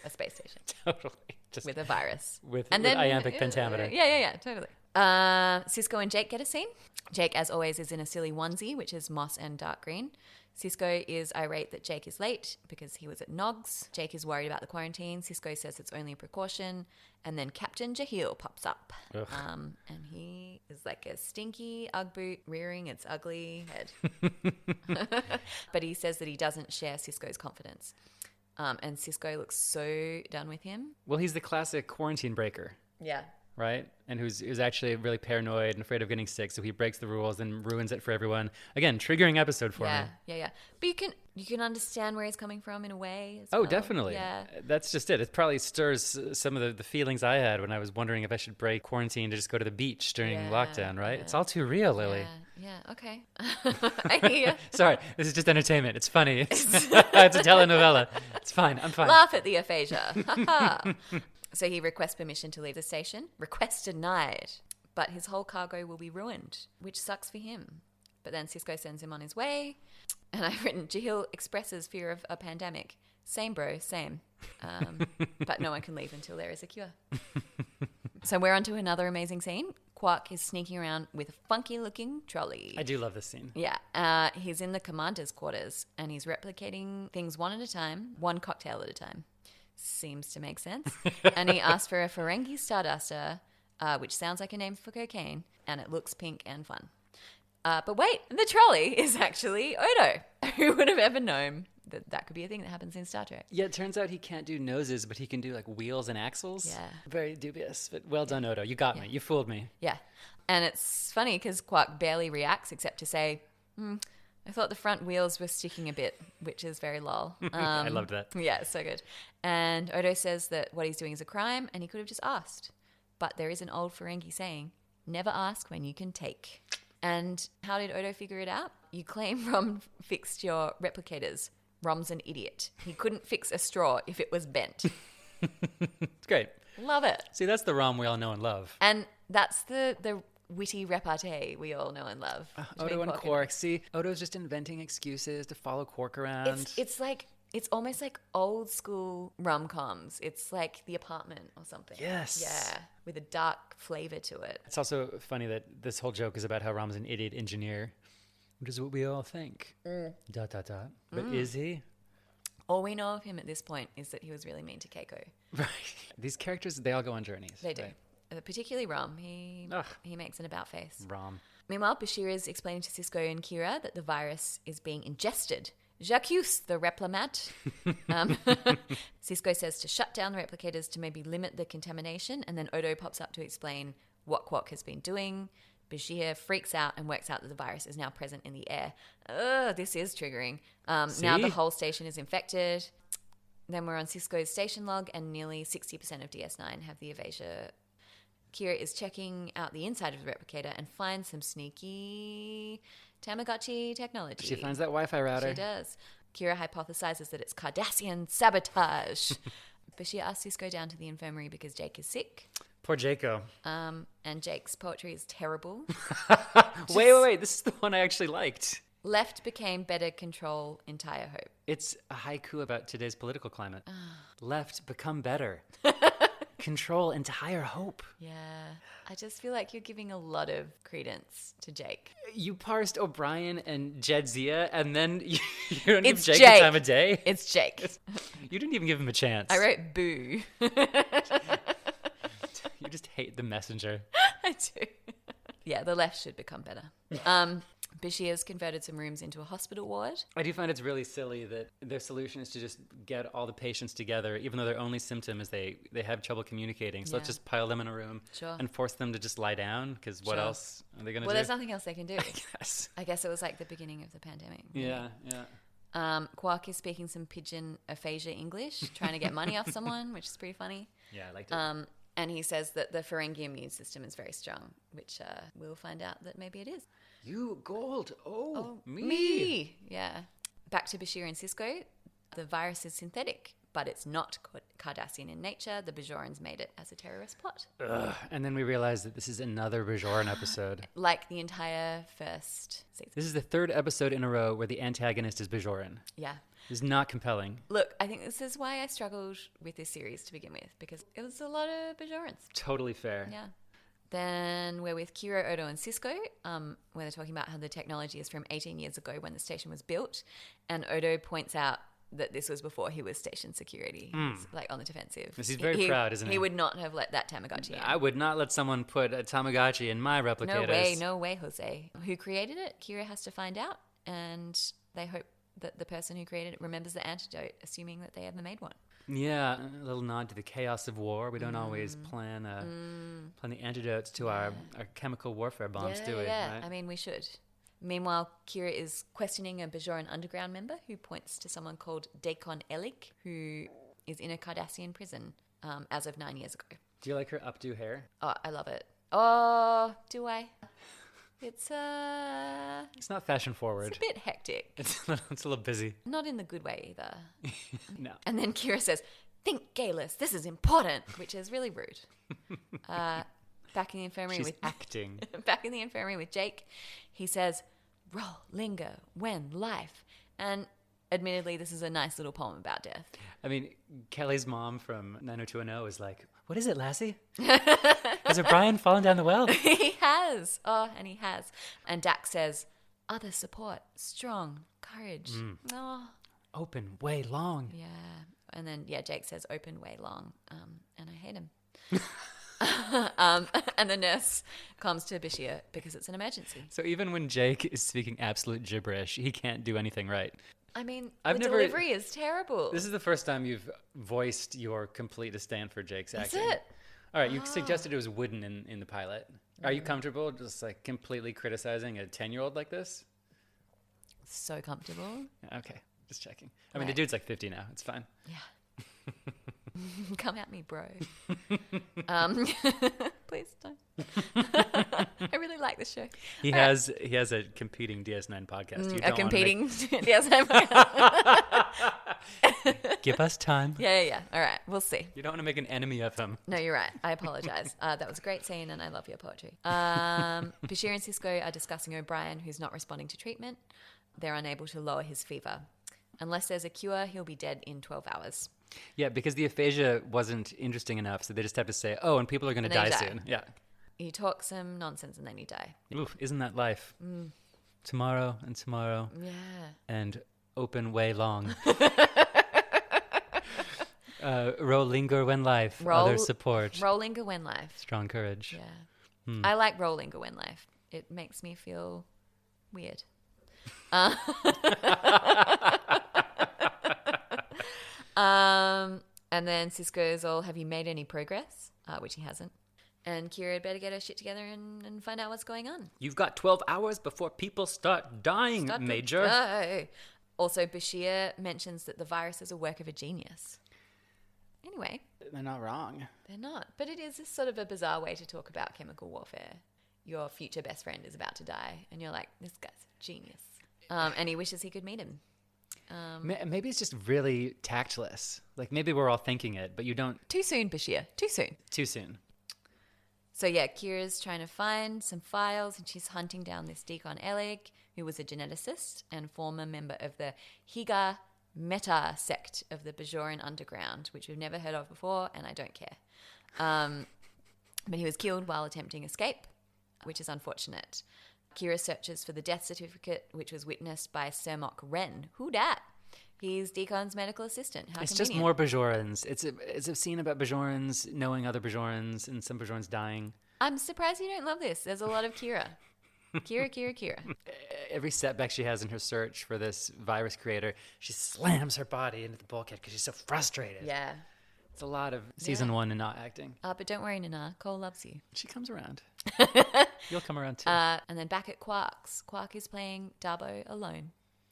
a space station. Totally. Just with a virus. With iambic pentameter. Yeah, totally. Cisco and Jake get a scene. Jake, as always, is in a silly onesie, which is moss and dark green. Cisco is irate that Jake is late because he was at Nogs. Jake is worried about the quarantine. Cisco says it's only a precaution. And then Captain Jahil pops up. And he is like a stinky Ugg boot rearing its ugly head. But he says that he doesn't share Cisco's confidence. And Cisco looks so done with him. Well, he's the classic quarantine breaker. Yeah. Right? And who's actually really paranoid and afraid of getting sick, so he breaks the rules and ruins it for everyone. Again, triggering episode for me. Yeah. But you can understand where he's coming from in a way as well. Oh, definitely. Yeah. That's just it. It probably stirs some of the feelings I had when I was wondering if I should break quarantine to just go to the beach during lockdown, right? Yeah. It's all too real, Lily. Yeah, okay. I hear you. Sorry, this is just entertainment. It's funny. It's a telenovela. It's fine. I'm fine. Laugh at the aphasia. So he requests permission to leave the station. Request denied. But his whole cargo will be ruined, which sucks for him. But then Cisco sends him on his way. And I've written, Jahil expresses fear of a pandemic. Same, bro, same. But no one can leave until there is a cure. So we're on to another amazing scene. Quark is sneaking around with a funky-looking trolley. I do love this scene. Yeah. He's in the commander's quarters, and he's replicating things one at a time, one cocktail at a time. Seems to make sense. And he asked for a Ferengi Starduster, which sounds like a name for cocaine, and it looks pink and fun. But wait, the trolley is actually Odo. Who would have ever known that could be a thing that happens in Star Trek? Yeah, it turns out he can't do noses, but he can do like wheels and axles. Yeah. Very dubious, but well done, Odo. You got me. You fooled me. Yeah. And it's funny because Quark barely reacts except to say, I thought the front wheels were sticking a bit, which is very lol. I loved that. Yeah, it's so good. And Odo says that what he's doing is a crime and he could have just asked. But there is an old Ferengi saying, never ask when you can take. And how did Odo figure it out? You claim Rom fixed your replicators. Rom's an idiot. He couldn't fix a straw if it was bent. It's great. Love it. See, that's the Rom we all know and love. And that's the witty repartee we all know and love. Odo and Quark. See, Odo's just inventing excuses to follow Quark around. It's almost like old school rom-coms. It's like The Apartment or something. Yes. Yeah, with a dark flavor to it. It's also funny that this whole joke is about how Rom's an idiot engineer, which is what we all think. ... But is he? All we know of him at this point is that he was really mean to Keiko. Right. These characters, they all go on journeys. They do. Right? Particularly Rom. He makes an about face. Rom. Meanwhile, Bashir is explaining to Cisco and Kira that the virus is being ingested. J'accuse the replimat. Cisco says to shut down the replicators to maybe limit the contamination, and then Odo pops up to explain what Quark has been doing. Bashir freaks out and works out that the virus is now present in the air. This is triggering. Now the whole station is infected. Then we're on Cisco's station log, and nearly 60% of DS9 have the aphasia. Kira is checking out the inside of the replicator and finds some sneaky Tamagotchi technology. She finds that Wi-Fi router. She does. Kira hypothesizes that it's Cardassian sabotage. Bashir asks Cisco down to the infirmary because Jake is sick. Poor Jaco. And Jake's poetry is terrible. Wait. This is the one I actually liked. Left became better control, entire hope. It's a haiku about today's political climate. Left become better. Control entire hope. Yeah. I just feel like you're giving a lot of credence to Jake. You parsed O'Brien and Jadzia, and then you don't give It's Jake Jake. the time of day? It's Jake. You didn't even give him a chance. I wrote boo. You just hate the messenger. I do. Yeah, the left should become better. Bashir's converted some rooms into a hospital ward. I do find it's really silly that their solution is to just get all the patients together, even though their only symptom is they have trouble communicating. So let's just pile them in a room and force them to just lie down, because what else are they going to do? Well, there's nothing else they can do. I guess it was like the beginning of the pandemic. Yeah. Quark is speaking some pigeon aphasia English, trying to get money off someone, which is pretty funny. Yeah, I liked it. And he says that the Ferengi immune system is very strong, which we'll find out that maybe it is. You gold. Oh, me. Yeah. Back to Bashir and Sisko. The virus is synthetic, but it's not Cardassian in nature. The Bajorans made it as a terrorist plot. Ugh. And then we realized that this is another Bajoran episode. Like the entire first season. This is the third episode in a row where the antagonist is Bajoran. Yeah. It's not compelling. Look, I think this is why I struggled with this series to begin with, because it was a lot of Bajorans. Totally fair. Yeah. Then we're with Kira, Odo, and Sisko, where they're talking about how the technology is from 18 years ago when the station was built. And Odo points out that this was before he was station security. He's like on the defensive. He's very proud, isn't he? He would not have let that Tamagotchi in. I would not let someone put a Tamagotchi in my replicators. No way, Jose. Who created it? Kira has to find out. And they hope that the person who created it remembers the antidote, assuming that they ever made one. Yeah, a little nod to the chaos of war. We don't always plan the antidotes to our chemical warfare bombs, do we? Yeah, right? I mean, we should. Meanwhile, Kira is questioning a Bajoran underground member who points to someone called Dakon Elik, who is in a Cardassian prison as of 9 years ago. Do you like her updo hair? Oh, I love it. Oh, do I? It's not fashion forward. It's a bit hectic. It's a little busy. Not in the good way either. No. And then Kira says, "Think, Gayless, this is important," which is really rude. Back in the infirmary She's with acting. Back in the infirmary with Jake, he says, "Roll, linger, when, life." And admittedly, this is a nice little poem about death. I mean, Kelly's mom from 90210 is like, "What is it, Lassie? Has O'Brien fallen down the well?" He has. Oh, and he has. And Dax says, "Other support, strong, courage." Oh. Open, way long. Yeah. And then, Jake says, "Open, way long." And I hate him. And the nurse comes to Bashir because it's an emergency. So even when Jake is speaking absolute gibberish, he can't do anything right. I mean, delivery is terrible. This is the first time you've voiced your complete disdain for Jake's acting. That's it. All right, you suggested it was wooden in the pilot. Are you comfortable just like completely criticizing a 10-year-old like this? So comfortable. Okay, just checking. I mean, the dude's like 50 now. It's fine. Yeah. Come at me, bro. Please don't. I really like this show. He has a competing DS9 podcast. You A don't competing DS9 podcast. Give us time. Yeah. All right, we'll see. You don't want to make an enemy of him. No, you're right. I apologize. That was a great scene, and I love your poetry. Bashir and Sisko are discussing O'Brien, who's not responding to treatment. They're unable to lower his fever. Unless there's a cure, he'll be dead in 12 hours. Yeah, because the aphasia wasn't interesting enough, so they just have to say, "Oh, and people are going to die soon." Yeah. You talk some nonsense and then you die. Oof, isn't that life? Tomorrow and tomorrow. Yeah. And open way long. Roll linger when life. Other support. Roll linger when life. Strong courage. Yeah. I like roll linger when life. It makes me feel weird. And then Sisko's all, "Have you made any progress?" Which he hasn't. And Kira had better get her shit together and find out what's going on. You've got 12 hours before people start dying, Major. Also, Bashir mentions that the virus is a work of a genius. Anyway. They're not wrong. They're not. But it is sort of a bizarre way to talk about chemical warfare. Your future best friend is about to die, and you're like, this guy's a genius. And he wishes he could meet him. Maybe it's just really tactless. Like, maybe we're all thinking it, but you don't... Too soon, Bashir. Too soon. Too soon. So, Kira's trying to find some files, and she's hunting down this Dakon Elik, who was a geneticist and former member of the Higa Meta sect of the Bajoran underground, which we've never heard of before, and I don't care. But he was killed while attempting escape, which is unfortunate. Kira searches for the death certificate, which was witnessed by Sir Mock Wren. Who dat? He's Deacon's medical assistant. How It's convenient. just more Bajorans. It's a scene about Bajorans knowing other Bajorans and some Bajorans dying. I'm surprised you don't love this. There's a lot of Kira. Kira. Every setback she has in her search for this virus creator, she slams her body into the bulkhead because she's so frustrated. Yeah. It's a lot of season 1 and not acting. But don't worry, Nana. Cole loves you. She comes around. You'll come around too. And then back at Quark's. Quark is playing Dabo alone.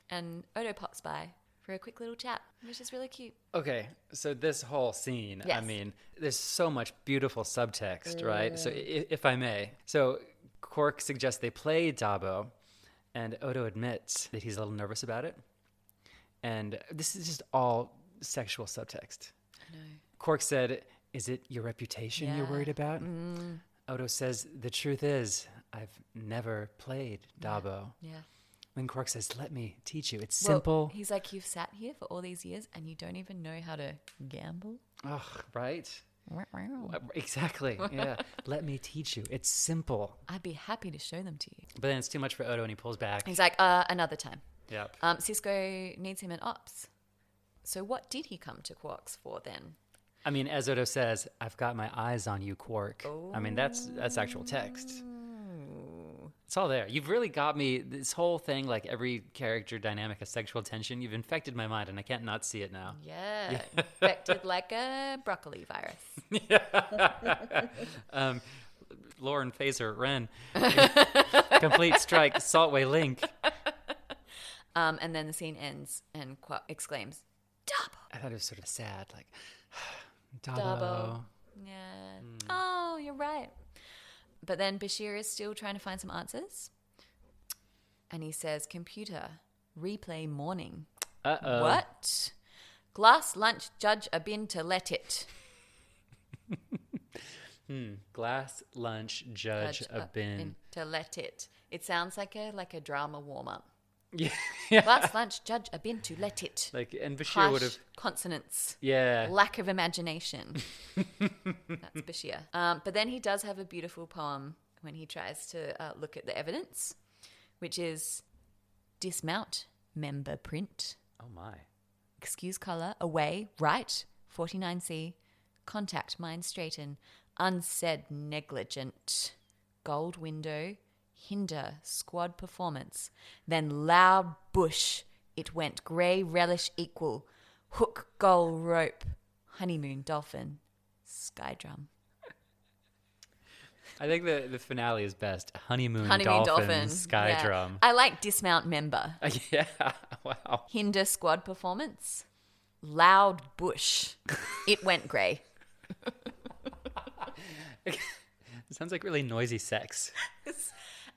And Odo pops by for a quick little chat, which is really cute. Okay, so this whole scene, Yes. I mean, there's so much beautiful subtext, right? So if I may. So Quark suggests they play Dabo, and Odo admits that he's a little nervous about it. And this is just all sexual subtext. I know. Quark said, "Is it your reputation you're Yeah. worried about?" Odo says, "The truth is, I've never played Dabo." Yeah. When Quark says, "Let me teach you. It's Well, simple." he's like, you've sat here for all these years and you don't even know how to gamble? Ugh, right? Exactly. Yeah. Let me teach you. It's simple. I'd be happy to show them to you. But then it's too much for Odo and he pulls back. He's like, another time. Yep. Cisco needs him in ops. So what did he come to Quark's for then? I mean, as Odo says, "I've got my eyes on you, Quark." I mean, that's actual text. It's all there. You've really got me. This whole thing, like every character dynamic has sexual tension. You've infected my mind, and I can't not see it now. Yeah. Infected like a broccoli virus. Lauren Phaser, Ren. Complete strike, Saltway Link. And then the scene ends and Quark exclaims, Dabo! I thought it was sort of sad, like, Dabo. Dabo. Yeah. Oh, you're right. But then Bashir is still trying to find some answers. And he says, "Computer, replay morning." Uh-oh. What? Glass lunch judge a bin to let it. Glass lunch judge a bin. To let it. It sounds like a drama warm-up. Yeah. Glass lunch judge a bin to let it. Like, and Bashir Harsh would have. consonants. Yeah. Lack of imagination. That's Bashir. But then he does have a beautiful poem when he tries to look at the evidence, which is dismount, member print, Oh my. excuse colour, away, right, 49C, contact, mind straighten, unsaid, negligent, gold window, hinder, squad performance, then loud bush, it went, grey relish equal, hook, goal, rope, honeymoon, dolphin, sky drum. I think the finale is best. Honeymoon Honeymoon, dolphin, dolphin, sky yeah. drum. I like dismount member. Yeah. Wow. Hinder squad performance, loud bush, it went grey. It sounds like really noisy sex.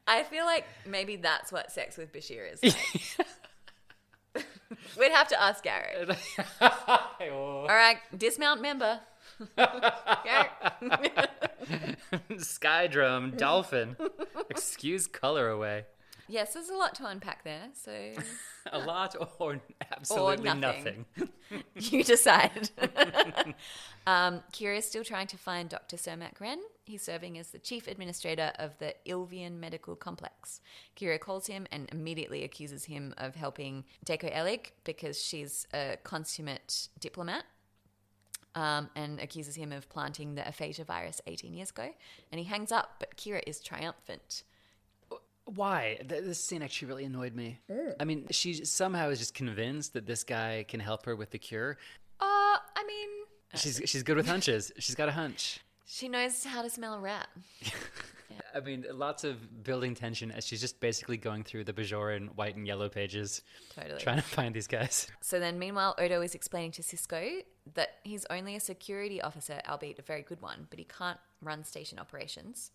I feel like maybe that's what sex with Bashir is like. We'd have to ask Garrett. All right, dismount member. Sky drum, dolphin. Excuse color away. Yes, there's a lot to unpack there, so A lot or absolutely nothing. nothing. you decide. Kira's still trying to find Dr. Cermak Wren. He's serving as the chief administrator of the Ilvian Medical Complex. Kira calls him and immediately accuses him of helping Deko Elig because she's a consummate diplomat. And accuses him of planting the aphasia virus 18 years ago. And he hangs up, but Kira is triumphant. Why? This scene actually really annoyed me. I mean, she somehow is just convinced that this guy can help her with the cure. I mean... She's good with hunches. She's got a hunch. She knows how to smell a rat. I mean, lots of building tension as she's just basically going through the Bajoran white and yellow pages. Totally. Trying to find these guys. So then, meanwhile, Odo is explaining to Cisco that he's only a security officer, albeit a very good one, but he can't run station operations.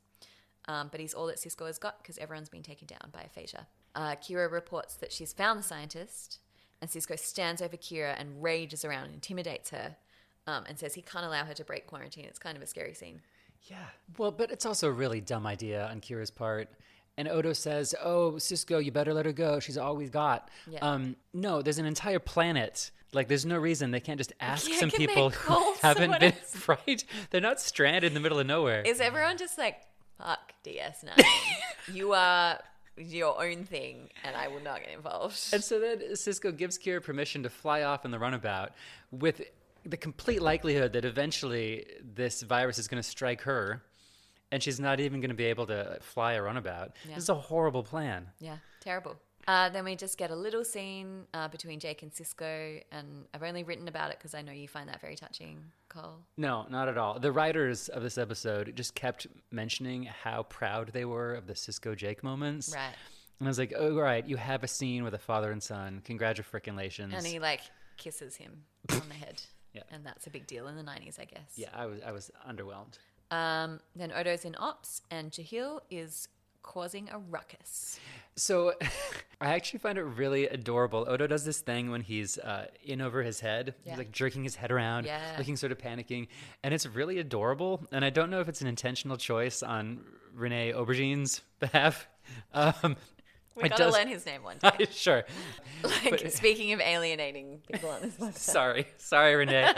But he's all that Cisco has got because everyone's been taken down by aphasia. Kira reports that she's found the scientist, and Cisco stands over Kira and rages around and intimidates her and says he can't allow her to break quarantine. It's kind of a scary scene. Yeah. Well, but it's also a really dumb idea on Kira's part. And Odo says, "Oh, Cisco, you better let her go. She's all we've got." Yeah. No, there's an entire planet. Like, there's no reason they can't just ask Yeah, some can they people call who haven't someone been, else? right? They're not stranded in the middle of nowhere. Is everyone just like, fuck DS9? You are your own thing, and I will not get involved. And so then Cisco gives Kira permission to fly off in the runabout with the complete likelihood that eventually this virus is going to strike her and she's not even going to be able to fly a runabout. Yeah. This is a horrible plan. Yeah, terrible. Then we just get a little scene between Jake and Cisco, and I've only written about it because I know you find that very touching, Cole. No, not at all. The writers of this episode just kept mentioning how proud they were of the Cisco-Jake moments. Right. And I was like, oh, right, you have a scene with a father and son. Congratulations. And he like kisses him on the head. Yeah. And that's a big deal in the 90s, I guess. Yeah, I was underwhelmed. Then Odo's in ops, and Jahil is causing a ruckus. So I actually find it really adorable. Odo does this thing when he's in over his head. Yeah. He's like jerking his head around, Yeah. looking sort of panicking. And it's really adorable. And I don't know if it's an intentional choice on Renee Aubergine's behalf. We gotta learn his name one day. Sure. Like, speaking of alienating people on this podcast. Sorry, Renee.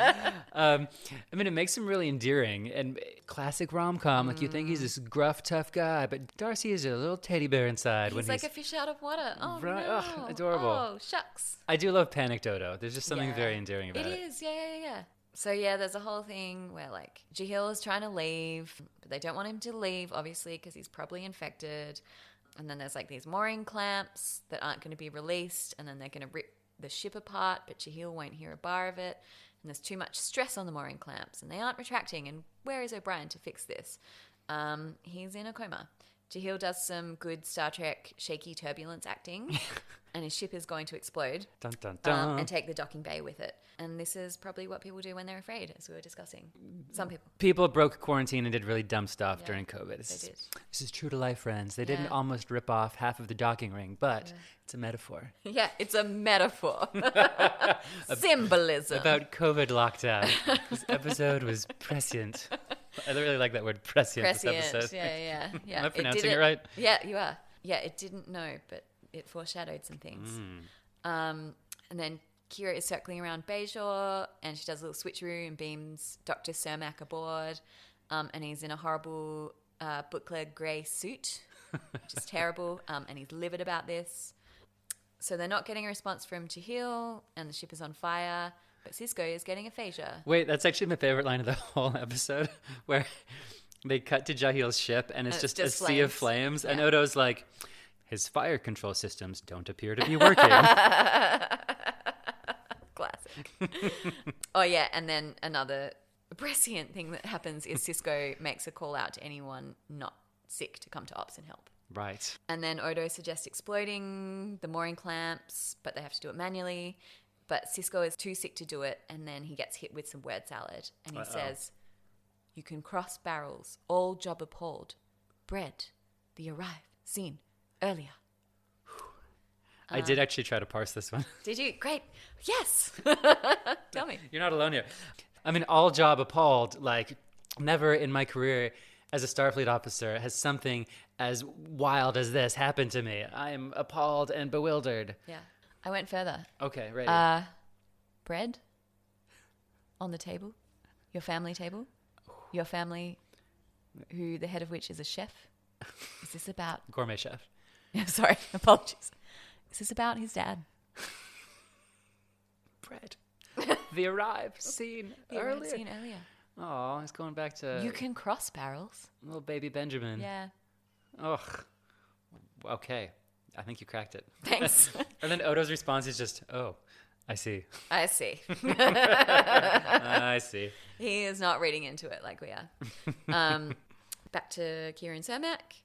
I mean, it makes him really endearing and classic rom-com. Like, you think he's this gruff, tough guy, but Darcy is a little teddy bear inside. He's like a fish out of water. Oh, Right. no. Oh, adorable. Oh, shucks. I do love Panicked Odo. There's just something Yeah. very endearing about it. It is, yeah. So, yeah, there's a whole thing where, like, Jahil is trying to leave, but they don't want him to leave, obviously, because he's probably infected. And then there's, like, these mooring clamps that aren't going to be released, and then they're going to rip the ship apart, but Jahil won't hear a bar of it. And there's too much stress on the mooring clamps, and they aren't retracting. And where is O'Brien to fix this? He's in a coma. Jahil does some good Star Trek shaky turbulence acting, and his ship is going to explode. Dun, dun, dun. And take the docking bay with it. And this is probably what people do when they're afraid, as we were discussing. Some people. People broke quarantine and did really dumb stuff Yeah, during COVID. they did. This is true to life, friends. They didn't Yeah. almost rip off half of the docking ring, but it's a metaphor. Yeah, it's a metaphor. Symbolism. About COVID lockdown. This episode was prescient. I really like that word, prescient, this Prescient. episode. Yeah. Am I pronouncing it right? Yeah, you are. Yeah, it didn't know, but it foreshadowed some things. And then Kira is circling around Bajor, and she does a little switcheroo and beams Dr. Cermak aboard. And he's in a horrible booklet grey suit, which is terrible. And he's livid about this. So they're not getting a response from Jahil, and the ship is on fire. But Cisco is getting aphasia. Wait, that's actually my favorite line of the whole episode, where they cut to Jahil's ship, and it's just a sea of flames. And Odo's like, his fire control systems don't appear to be working. Classic. Oh, yeah. And then another prescient thing that happens is Cisco makes a call out to anyone not sick to come to ops and help. Right. And then Odo suggests exploding the mooring clamps, but they have to do it manually. But Cisco is too sick to do it, and then he gets hit with some word salad. And he says, "You can cross barrels, all job appalled. Bread, the arrive, seen earlier." I did actually try to parse this one. Did you? Great. Yes. Tell me. You're not alone here. I mean, all job appalled, like, never in my career as a Starfleet officer has something as wild as this happened to me. I am appalled and bewildered. Yeah. I went further. Okay, ready. Bread on the table, your family table, your family, who the head of which is a chef. Is this about? Gourmet chef. Sorry, apologies. Is this about his dad? Bread. The arrive seen earlier. Seen earlier. Oh, he's going back to You can cross barrels. little baby Benjamin. Yeah. Ugh. Okay. I think you cracked it. Thanks. And then Odo's response is just, oh, I see. I see. I see. He is not reading into it like we are. Back to Kira and Cermak.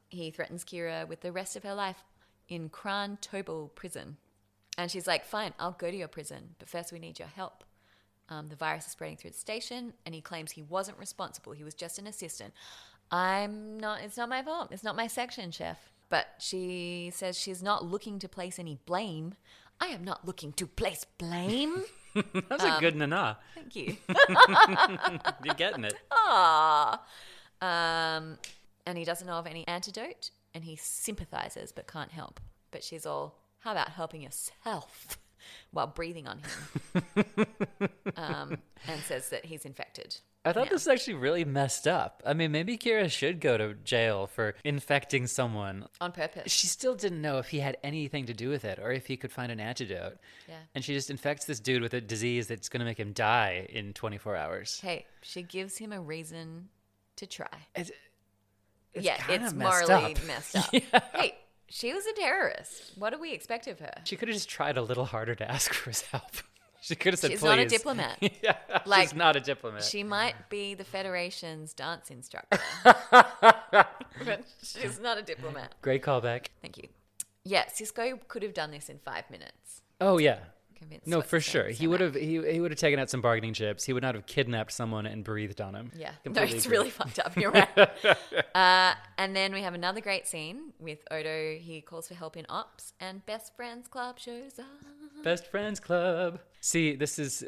He threatens Kira with the rest of her life in Kran Tobel prison. And she's like, fine, I'll go to your prison, but first we need your help. The virus is spreading through the station, and he claims he wasn't responsible. He was just an assistant. It's not my fault. It's not my section, chef. But she says she's not looking to place any blame. I am not looking to place blame. That's a good nana. Thank you. You're getting it. And he doesn't know of any antidote and he sympathizes but can't help. But she's all, how about helping yourself while breathing on him? And says that he's infected. I thought this was actually really messed up. I mean, maybe Kira should go to jail for infecting someone. On purpose. She still didn't know if he had anything to do with it or if he could find an antidote. Yeah. And she just infects this dude with a disease that's going to make him die in 24 hours. Hey, she gives him a reason to try. It's It's messed morally up. messed up. Yeah. Hey, she was a terrorist. What do we expect of her? She could have just tried a little harder to ask for his help. She could have said, She's please. not a diplomat. Yeah, Like, she's not a diplomat. She might be the Federation's dance instructor. But she's not a diplomat. Great callback. Thank you. Yeah, Cisco could have done this in 5 minutes. Oh, yeah. Convinced No, what's for his sure. name, He would Samak. have he would have taken out some bargaining chips. He would not have kidnapped someone and breathed on him. Yeah. No, Completely it's agree. really fucked up. You're right. And then we have another great scene with Odo. He calls for help in ops, and Best Friends Club shows up. Best Friends Club. See, this is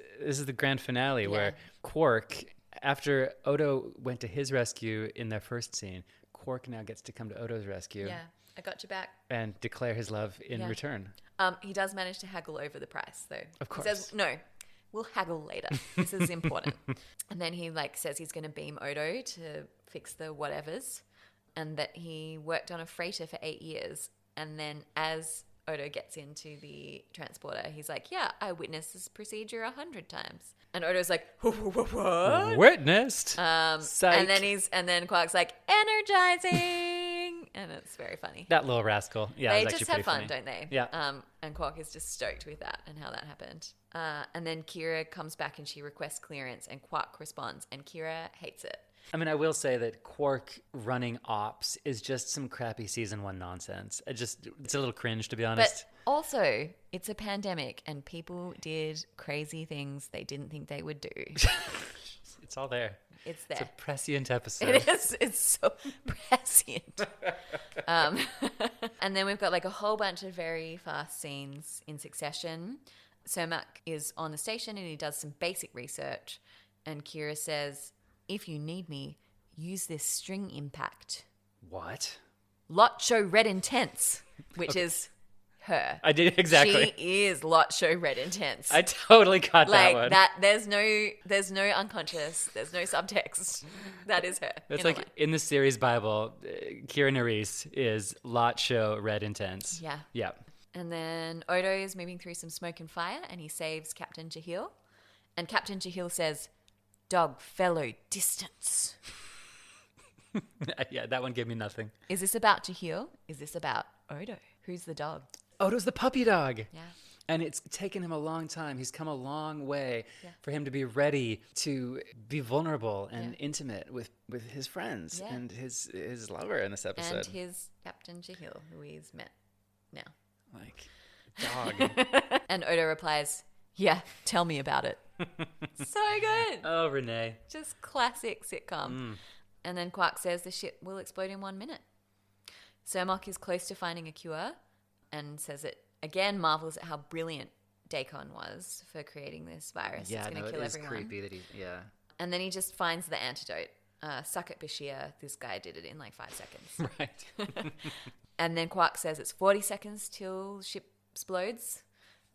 the grand finale where Quark, after Odo went to his rescue in their first scene, Quark now gets to come to Odo's rescue Yeah, I got you back. and declare his love in return. He does manage to haggle over the price, though. Of course. He says, no, we'll haggle later. This is important. And then he says he's going to beam Odo to fix the whatevers, and that he worked on a freighter for 8 years. And then as Odo gets into the transporter, he's like, yeah, I witnessed this procedure 100 times. And Odo's like, what? Witnessed. And then Quark's like, energizing. And it's very funny. That little rascal. Yeah, They it was just actually have pretty fun, funny. don't they? Yeah. And Quark is just stoked with that and how that happened. And then Kira comes back and she requests clearance, and Quark responds, and Kira hates it. I mean, I will say that Quark running ops is just some crappy season 1 nonsense. It's a little cringe, to be honest. But also, it's a pandemic, and people did crazy things they didn't think they would do. It's all there. It's It's there. a prescient episode. It is. It's so prescient. And then we've got a whole bunch of very fast scenes in succession. Somak is on the station and he does some basic research. And Kira says, if you need me, use this string impact. What? Lot show red intense, which is her. I did exactly. She is lot show red intense. I totally got that one. There's no unconscious. There's no subtext. That is her. It's in a like line. in the series Bible, Kira Nerys is lot show red intense. Yeah. Yeah. And then Odo is moving through some smoke and fire, and he saves Captain Jahil. And Captain Jahil says, "Dog fellow distance." Yeah, that one gave me nothing. Is this about Jahil? Is this about Odo? Who's the dog? Odo's the puppy dog. Yeah. And it's taken him a long time. He's come a long way for him to be ready to be vulnerable and intimate with his friends and his lover in this episode. And his Captain Jahil, who he's met now. Like, dog. And Odo replies, "Yeah, tell me about it." So good. Oh, Renee. Just classic sitcom. And then Quark says the ship will explode in 1 minute. Cermak is close to finding a cure and says it again, marvels at how brilliant Daikon was for creating this virus. Yeah, it's going to it kill is everyone. creepy that And then he just finds the antidote. Suck it, Bashir. This guy did it in 5 seconds. Right. And then Quark says it's 40 seconds till the ship explodes.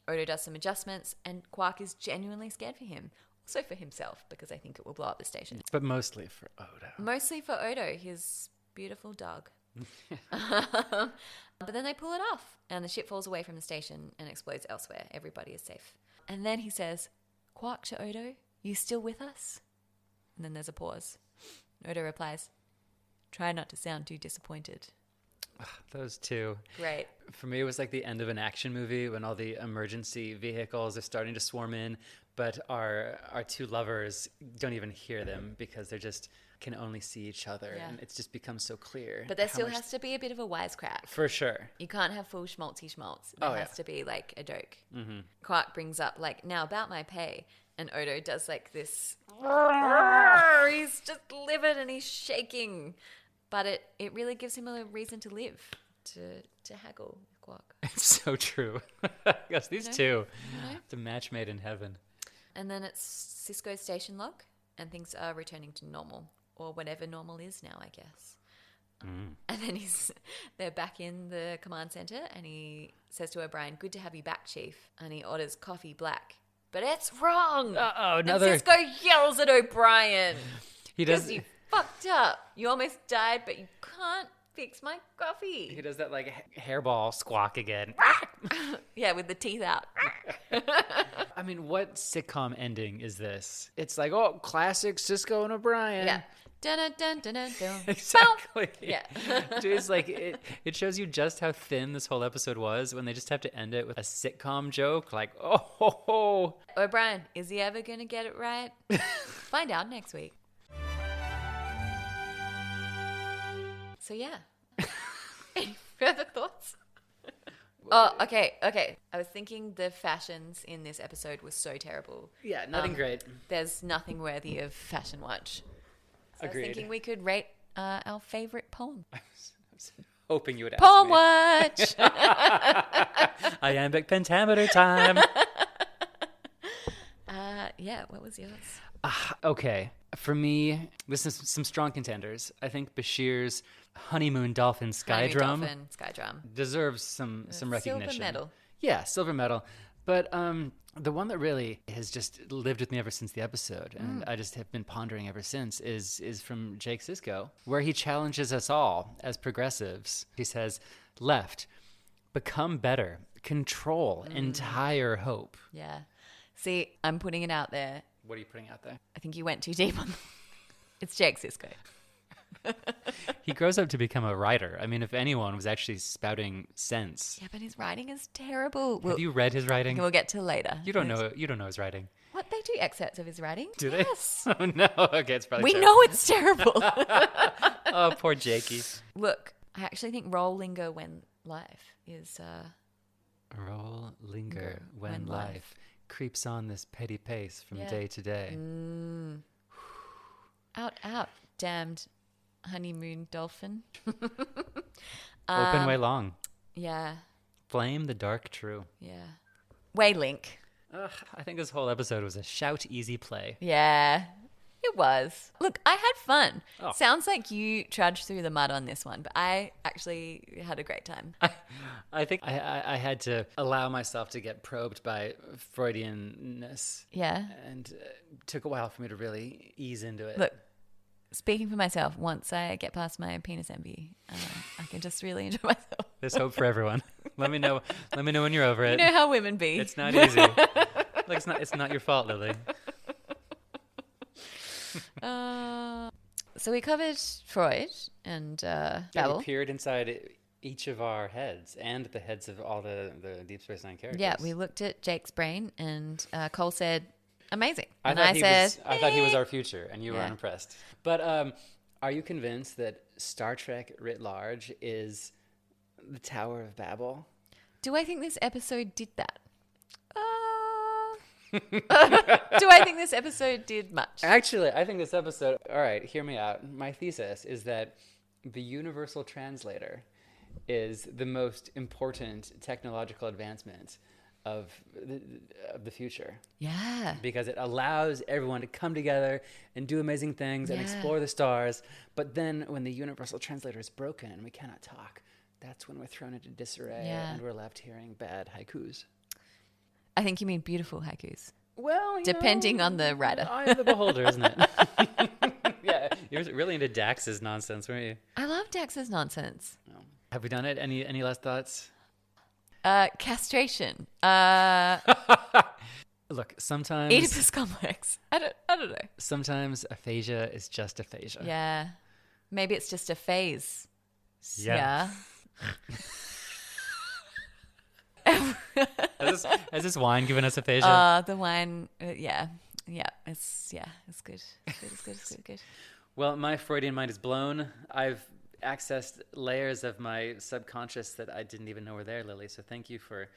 Odo does some adjustments, and Quark is genuinely scared for him. Also for himself, because I think it will blow up the station. But mostly for Odo. Mostly for Odo, his beautiful dog. But then they pull it off, and the ship falls away from the station and explodes elsewhere. Everybody is safe. And then he says, "Quark to Odo, you still with us?" And then there's a pause. Odo replies, "Try not to sound too disappointed." Those two. Great. For me, it was like the end of an action movie when all the emergency vehicles are starting to swarm in, but our two lovers don't even hear them because they're just can only see each other, and it's just become so clear. But there how still much- has to be a bit of a wisecrack. for sure. You can't have full schmaltzy schmaltz. There has to be a joke. Mm-hmm. Quark brings up now about my pay, and Odo does this. He's just livid and he's shaking, but it really gives him a reason to live, to haggle with Quark. It's so true. Yes, these two, it's a match made in heaven. And then it's Cisco's station log, and things are returning to normal, or whatever normal is now, I guess. And then they're back in the command center, and he says to O'Brien, "Good to have you back, Chief." And he orders coffee black. But it's wrong. Uh-oh, And Cisco yells at O'Brien. He does. Because you fucked up. You almost died, but you can't fix my coffee. He does that like hairball squawk again. Yeah, with the teeth out. I mean, what sitcom ending is this? It's like, oh, classic Cisco and O'Brien. Yeah. Dun dun dun dun dun dun. Exactly. Yeah. Dude, it's like it shows you just how thin this whole episode was when they just have to end it with a sitcom joke. Like, oh, ho, ho. O'Brien, is he ever going to get it right? Find out next week. So, yeah. Any further thoughts? Oh, okay. I was thinking the fashions in this episode were so terrible. Yeah, nothing great. There's nothing worthy of Fashion Watch. So Agreed. I was thinking we could rate our favorite poem. I was hoping you would ask Poem me. Watch! Iambic pentameter time. Yeah, what was yours? Okay. For me, this is some strong contenders. I think Bashir's Honeymoon Dolphin Sky Drum Sky Drum. deserves some recognition. Silver medal. Yeah, silver medal. But the one that really has just lived with me ever since the episode, and I just have been pondering ever since, is from Jake Sisko, where he challenges us all as progressives. He says, left, become better, control entire hope. Yeah. See, I'm putting it out there. What are you putting out there? I think you went too deep on It's Jake Sisko. He grows up to become a writer. I mean, if anyone was actually spouting sense. Yeah, but his writing is terrible. Have you read his writing? We'll get to later. You don't know his writing. What? They do excerpts of his writing? Do they? Yes. Oh, no. Okay, it's probably We terrible. know it's terrible. Oh, poor Jakey. Look, I actually think roll, linger, when life is... Roll, linger, when when life life creeps on this petty pace from Yeah. day to day. out, damned honeymoon dolphin. Open way long. Yeah, Flame the dark true. yeah. Way link. Ugh, I think this whole episode was a shout easy play. Yeah, it was. Look, I had fun. Oh. Sounds like you trudged through the mud on this one, but I actually had a great time. I think I had to allow myself to get probed by Freudianness. Yeah. And it took a while for me to really ease into it. Look, speaking for myself, once I get past my penis envy, I can just really enjoy myself. There's hope for everyone. Let me know when you're over it. You know how women be. It's not easy. Like it's not your fault, Lily. So we covered Freud and Yeah, Babel. we peered inside each of our heads and the heads of all the Deep Space Nine characters. Yeah, we looked at Jake's brain, and Cole said, "Amazing," I and thought he was "Eh." our future, and you were Yeah. unimpressed. But are you convinced that Star Trek writ large is the Tower of Babel? Do I think this episode did that? Do I think this episode did much? Actually, I think this episode... All right, hear me out. My thesis is that the universal translator is the most important technological advancement of the future. Yeah. Because it allows everyone to come together and do amazing things and Yeah. explore the stars. But then when the universal translator is broken and we cannot talk, that's when we're thrown into disarray Yeah. and we're left hearing bad haikus. I think you mean beautiful haikus. Well, Depending on the writer. Eye of the beholder, isn't it? Yeah, you're really into Dax's nonsense, weren't you? I love Dax's nonsense. No. Have we done it? Any last thoughts? Castration. Look, sometimes Oedipus complex. I don't know. sometimes aphasia is just aphasia. Yeah. Maybe it's just a phase. Yeah. Has this wine given us aphasia? The wine. Yeah. It's good. It's good. Well, my Freudian mind is blown. I've accessed layers of my subconscious that I didn't even know were there, Lily. So thank you for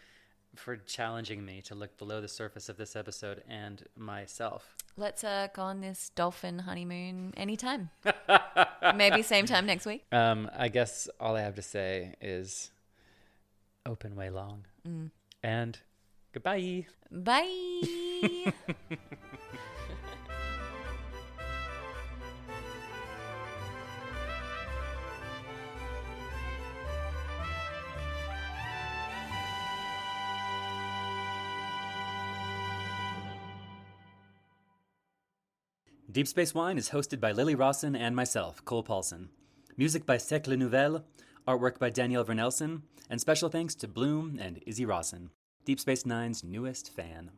challenging me to look below the surface of this episode and myself. Let's go on this dolphin honeymoon anytime. Maybe same time next week. I guess all I have to say is open way long. And goodbye. Bye. Deep Space Wine is hosted by Lily Rawson and myself, Cole Paulson. Music by Secle Nouvelle, artwork by Danielle Vernelson, and special thanks to Bloom and Izzy Rawson, Deep Space Nine's newest fan.